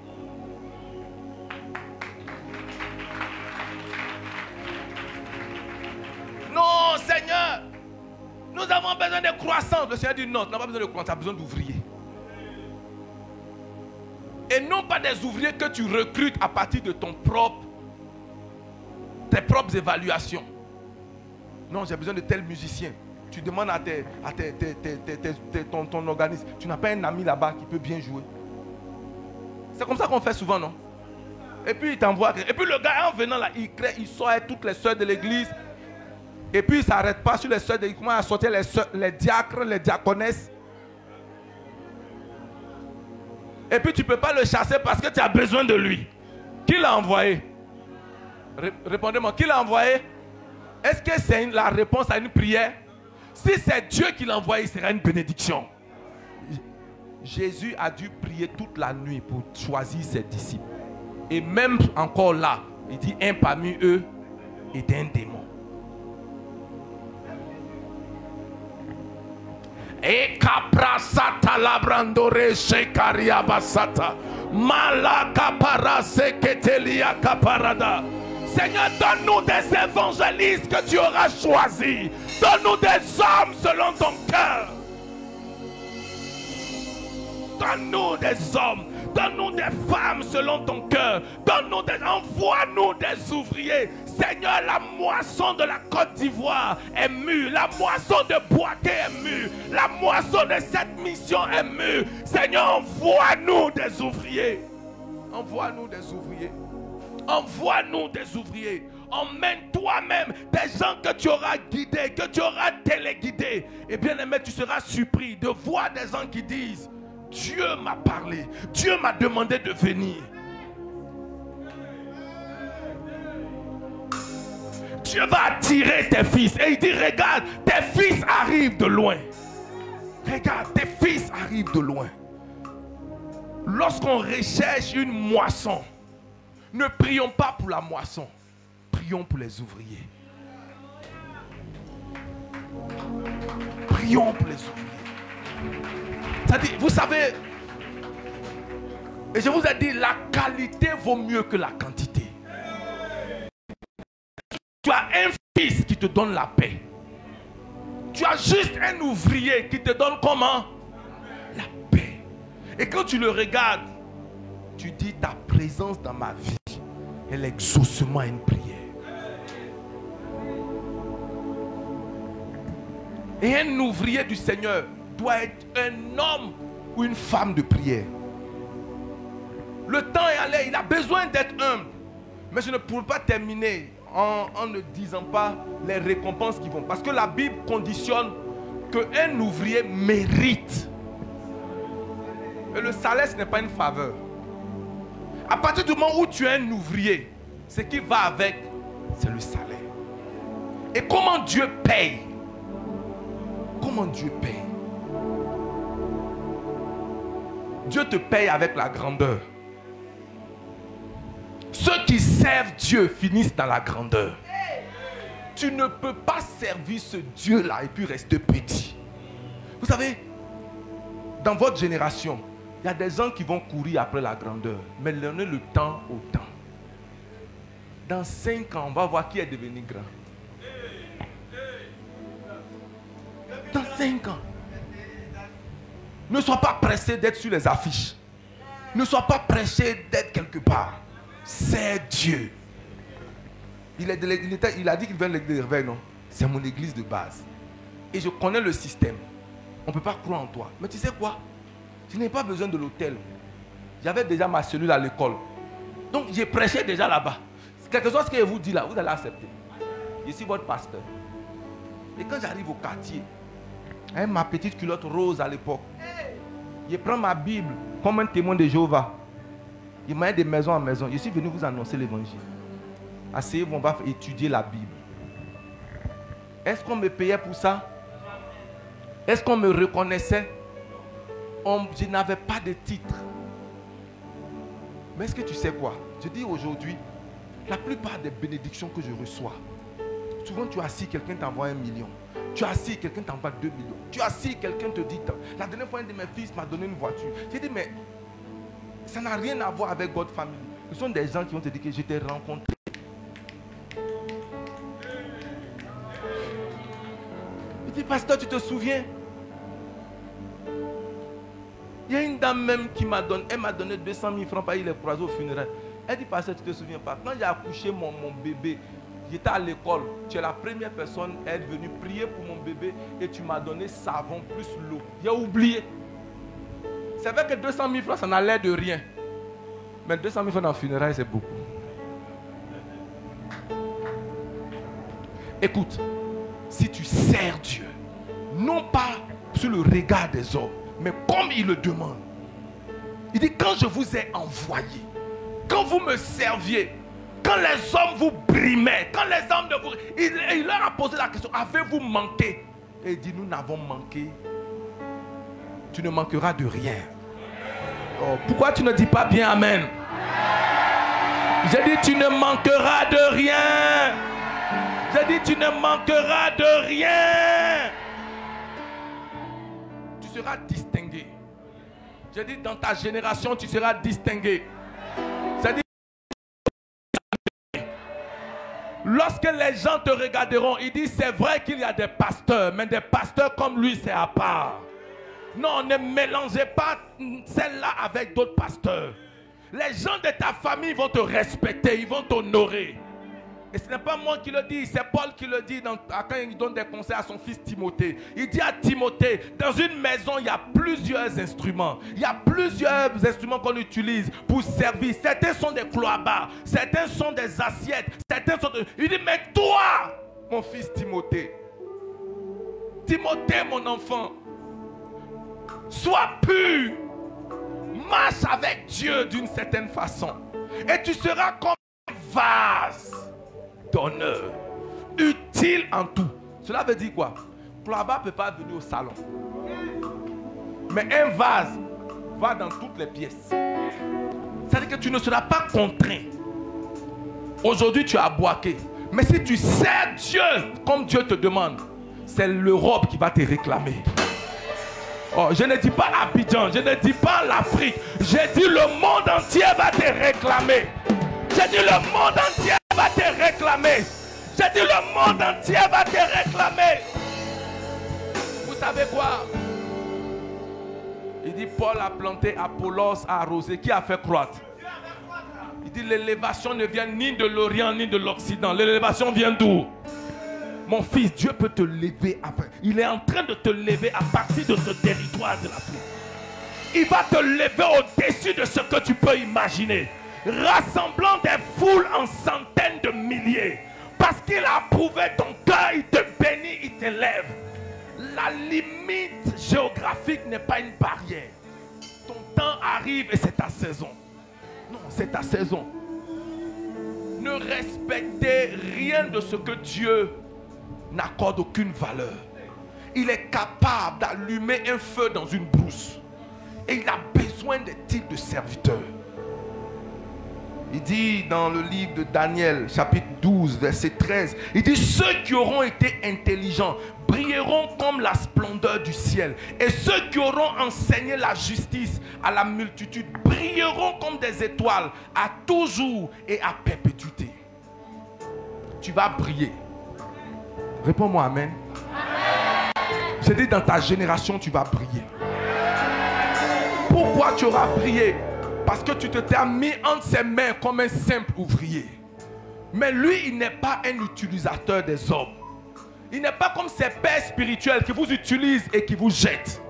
Non, Seigneur, nous avons besoin de croissance. Le Seigneur dit non, tu n'as pas besoin de croissance, tu as besoin d'ouvriers. Et non pas des ouvriers que tu recrutes à partir de tes propres évaluations. Non, j'ai besoin de tel musicien. Tu demandes à ton organisme. Tu n'as pas un ami là-bas qui peut bien jouer. C'est comme ça qu'on fait souvent, non? Et puis il t'envoie. Et puis le gars, en venant là, il crée, il sort avec toutes les soeurs de l'église. Et puis il ne s'arrête pas sur les soeurs. Il commence à sortir les diacres, les diaconesses. Et puis tu ne peux pas le chasser parce que tu as besoin de lui. Qui l'a envoyé? Répondez-moi, qui l'a envoyé? Est-ce que c'est la réponse à une prière? Si c'est Dieu qui l'a envoyé, ce sera une bénédiction. Jésus a dû prier toute la nuit pour choisir ses disciples. Et même encore là, il dit un parmi eux est un démon. Et kaprasata labrandore shekaria basata malaka parase ketelia kaparada. Seigneur, donne-nous des évangélistes que tu auras choisis. Donne-nous des hommes selon ton cœur. Donne-nous des hommes. Donne-nous des femmes selon ton cœur. Envoie-nous des ouvriers. Seigneur, la moisson de la Côte d'Ivoire est mûre. La moisson de Boaké est mûre. La moisson de cette mission est mûre. Seigneur, envoie-nous des ouvriers. Envoie-nous des ouvriers. Envoie-nous des ouvriers. Emmène toi-même des gens que tu auras guidés, que tu auras téléguidés. Et bien aimé, tu seras surpris de voir des gens qui disent Dieu m'a parlé, Dieu m'a demandé de venir. Dieu va attirer tes fils. Et il dit regarde, tes fils arrivent de loin. Regarde, tes fils arrivent de loin. Lorsqu'on recherche une moisson, ne prions pas pour la moisson. Prions pour les ouvriers. Prions pour les ouvriers. C'est-à-dire, vous savez, et je vous ai dit, la qualité vaut mieux que la quantité. Tu as un fils qui te donne la paix. Tu as juste un ouvrier qui te donne comment? La paix. Et quand tu le regardes, tu dis ta présence dans ma vie est l'exaucement à une prière. Et un ouvrier du Seigneur doit être un homme ou une femme de prière. Le temps est allé, il a besoin d'être humble. Mais je ne pourrais pas terminer en ne disant pas les récompenses qui vont. Parce que la Bible conditionne qu'un ouvrier mérite. Et le salaire, ce n'est pas une faveur. À partir du moment où tu es un ouvrier, ce qui va avec, c'est le salaire. Et comment Dieu paye? Comment Dieu paye? Dieu te paye avec la grandeur. Ceux qui servent Dieu finissent dans la grandeur. Tu ne peux pas servir ce Dieu-là et puis rester petit. Vous savez, dans votre génération, il y a des gens qui vont courir après la grandeur, mais donnez le temps au temps. Dans 5 ans, on va voir qui est devenu grand. Dans 5 ans. Ne sois pas pressé d'être sur les affiches. Ne sois pas pressé d'être quelque part. C'est Dieu. Il a dit qu'il vient de l'église de réveil, non? C'est mon église de base. Et je connais le système. On ne peut pas croire en toi. Mais tu sais quoi? Tu n'as pas besoin de l'hôtel. J'avais déjà ma cellule à l'école. Donc, j'ai prêché déjà là-bas. Quelque chose que je vous dis là, vous allez accepter. Je suis votre pasteur. Et quand j'arrive au quartier, avec ma petite culotte rose à l'époque, je prends ma Bible comme un témoin de Jéhovah. Il m'a aidé de maison en maison. Je suis venu vous annoncer l'évangile. Asseyez-vous, on va étudier la Bible. Est-ce qu'on me payait pour ça? Est-ce qu'on me reconnaissait? Je n'avais pas de titre. Mais est-ce que tu sais quoi? Je dis aujourd'hui, la plupart des bénédictions que je reçois, souvent tu as assis, quelqu'un t'envoie 1 million. Tu as assis, quelqu'un t'envoie 2 millions. Tu as assis, quelqu'un te dit, la dernière fois un de mes fils m'a donné une voiture. J'ai dit, mais ça n'a rien à voir avec God Family. Ce sont des gens qui vont te dire que je t'ai rencontré. Je dis, pasteur, tu te souviens? Il y a une dame même qui m'a donné, elle m'a donné 200 000 francs pour aller les croiser au funérail. Elle dit, pasteur, tu ne te souviens pas? Quand j'ai accouché mon bébé, j'étais à l'école. Tu es la première personne à être venue prier pour mon bébé et tu m'as donné savon plus l'eau. J'ai oublié. C'est vrai que 200 000 francs, ça n'a l'air de rien. Mais 200 000 francs dans le funérail, c'est beaucoup. Écoute, si tu sers Dieu, non pas sur le regard des hommes, mais comme il le demande. Il dit, quand je vous ai envoyé, quand vous me serviez, quand les hommes vous brimaient, quand les hommes de vous... Il leur a posé la question, avez-vous manqué? Et il dit, nous n'avons manqué. Tu ne manqueras de rien. Oh, pourquoi tu ne dis pas bien amen? J'ai dit, tu ne manqueras de rien. J'ai dit, tu ne manqueras de rien. Tu seras distingué. J'ai dit, dans ta génération, tu seras distingué. C'est-à-dire, lorsque les gens te regarderont, ils disent, c'est vrai qu'il y a des pasteurs, mais des pasteurs comme lui, c'est à part. Non, ne mélangez pas celle-là avec d'autres pasteurs. Les gens de ta famille vont te respecter, ils vont t'honorer. Et ce n'est pas moi qui le dis, c'est Paul qui le dit quand il donne des conseils à son fils Timothée. Il dit à Timothée, dans une maison, il y a plusieurs instruments. Il y a plusieurs instruments qu'on utilise pour servir. Certains sont des cloabas, certains sont des assiettes, certains sont de... Il dit, mais toi, mon fils Timothée, Timothée, mon enfant, sois pur, marche avec Dieu d'une certaine façon. Et tu seras comme un vase d'honneur, utile en tout. Cela veut dire quoi? Cloaba ne peut pas venir au salon. Mais un vase va dans toutes les pièces. C'est-à-dire que tu ne seras pas contraint. Aujourd'hui, tu as boaké. Mais si tu sers Dieu comme Dieu te demande, c'est l'Europe qui va te réclamer. Oh, je ne dis pas Abidjan, je ne dis pas l'Afrique. J'ai dit le monde entier va te réclamer. J'ai dit le monde entier va te réclamer. J'ai dit le monde entier va te réclamer. Vous savez quoi? Il dit Paul a planté, Apollos a arrosé. Qui a fait croître? Il dit l'élévation ne vient ni de l'Orient ni de l'Occident. L'élévation vient d'où? Mon fils, Dieu peut te lever après. Il est en train de te lever à partir de ce territoire de l'Afrique. Il va te lever au-dessus de ce que tu peux imaginer. Rassemblant des foules en centaines de milliers. Parce qu'il a approuvé ton cœur, il te bénit, il t'élève. La limite géographique n'est pas une barrière. Ton temps arrive et c'est ta saison. Non, c'est ta saison. Ne respectez rien de ce que Dieu n'accorde aucune valeur. Il est capable d'allumer un feu dans une brousse. Et il a besoin des types de serviteurs. Il dit dans le livre de Daniel, chapitre 12, verset 13, il dit, ceux qui auront été intelligents brilleront comme la splendeur du ciel. Et ceux qui auront enseigné la justice à la multitude brilleront comme des étoiles à toujours et à perpétuité. Tu vas briller. Réponds-moi amen. J'ai dit dans ta génération tu vas briller. Pourquoi tu auras brillé? Parce que tu t'es mis entre ses mains comme un simple ouvrier. Mais lui, il n'est pas un utilisateur des hommes. Il n'est pas comme ces pères spirituels qui vous utilisent et qui vous jettent.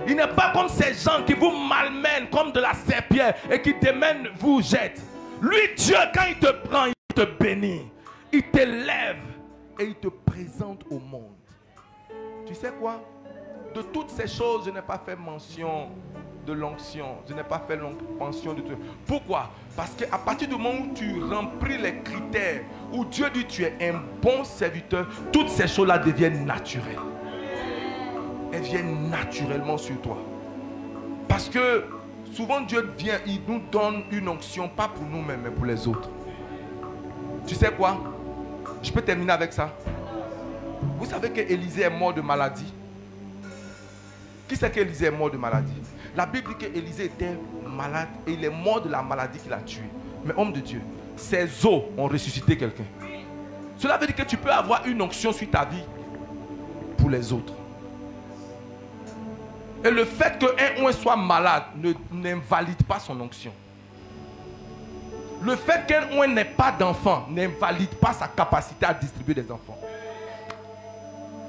Il n'est pas comme ces gens qui vous malmènent comme de la serpillère et qui demain vous jettent. Lui, Dieu, quand il te prend, il te bénit. Il t'élève et il te présente au monde. Tu sais quoi? De toutes ces choses, je n'ai pas fait mention de l'onction. Je n'ai pas fait mention de tout. Pourquoi? Parce qu'à partir du moment où tu remplis les critères, où Dieu dit tu es un bon serviteur, toutes ces choses-là deviennent naturelles. Elles viennent naturellement sur toi. Parce que souvent Dieu vient, il nous donne une onction, pas pour nous-mêmes, mais pour les autres. Tu sais quoi? Je peux terminer avec ça. Vous savez qu'Élisée est mort de maladie? Qui sait qu'Élisée est mort de maladie? La Bible dit qu'Élisée était malade et il est mort de la maladie qui l'a tué. Mais homme de Dieu, ses os ont ressuscité quelqu'un. Cela veut dire que tu peux avoir une onction sur ta vie pour les autres. Et le fait qu'un oint soit malade n'invalide pas son onction. Le fait qu'un oint n'ait pas d'enfant n'invalide pas sa capacité à distribuer des enfants.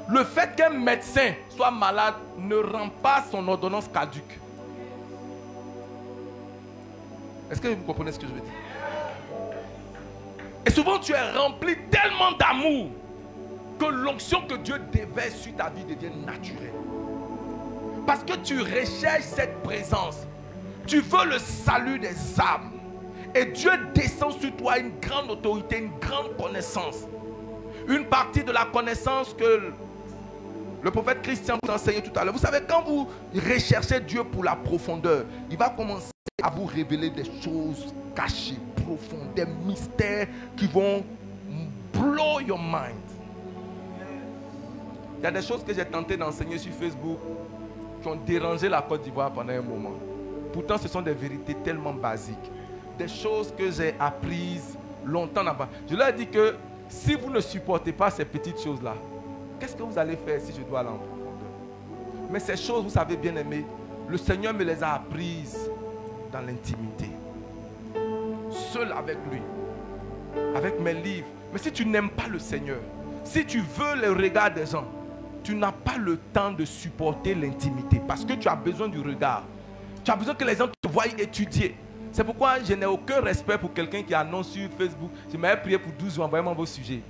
Le fait qu'un médecin soit malade ne rend pas son ordonnance caduque. Est-ce que vous comprenez ce que je veux dire? Et souvent tu es rempli tellement d'amour que l'onction que Dieu déverse sur ta vie devient naturelle. Parce que tu recherches cette présence. Tu veux le salut des âmes. Et Dieu descend sur toi une grande autorité, une grande connaissance. Une partie de la connaissance que le prophète Christian vous enseignait tout à l'heure. Vous savez, quand vous recherchez Dieu pour la profondeur, il va commencer à vous révéler des choses cachées, profondes, des mystères qui vont blow your mind. Il y a des choses que j'ai tenté d'enseigner sur Facebook qui ont dérangé la Côte d'Ivoire pendant un moment. Pourtant, ce sont des vérités tellement basiques. Des choses que j'ai apprises longtemps avant. Je leur ai dit que si vous ne supportez pas ces petites choses-là, qu'est-ce que vous allez faire si je dois aller en profondeur? Mais ces choses, vous savez bien aimé, le Seigneur me les a apprises dans l'intimité. Seul avec lui. Avec mes livres. Mais si tu n'aimes pas le Seigneur, si tu veux le regard des gens, tu n'as pas le temps de supporter l'intimité. Parce que tu as besoin du regard. Tu as besoin que les gens te voient étudier. C'est pourquoi je n'ai aucun respect pour quelqu'un qui annonce sur Facebook. Je m'avais prié pour 12 jours, envoyez-moi vos sujets.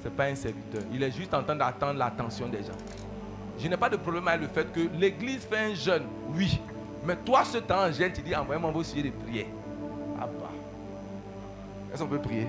Ce n'est pas un serviteur. Il est juste en train d'attendre l'attention des gens. Je n'ai pas de problème avec le fait que l'église fait un jeûne. Oui. Mais toi, ce temps en jeûne, tu dis envoyez-moi vos sujets de prière. Ah bah. Est-ce qu'on peut prier?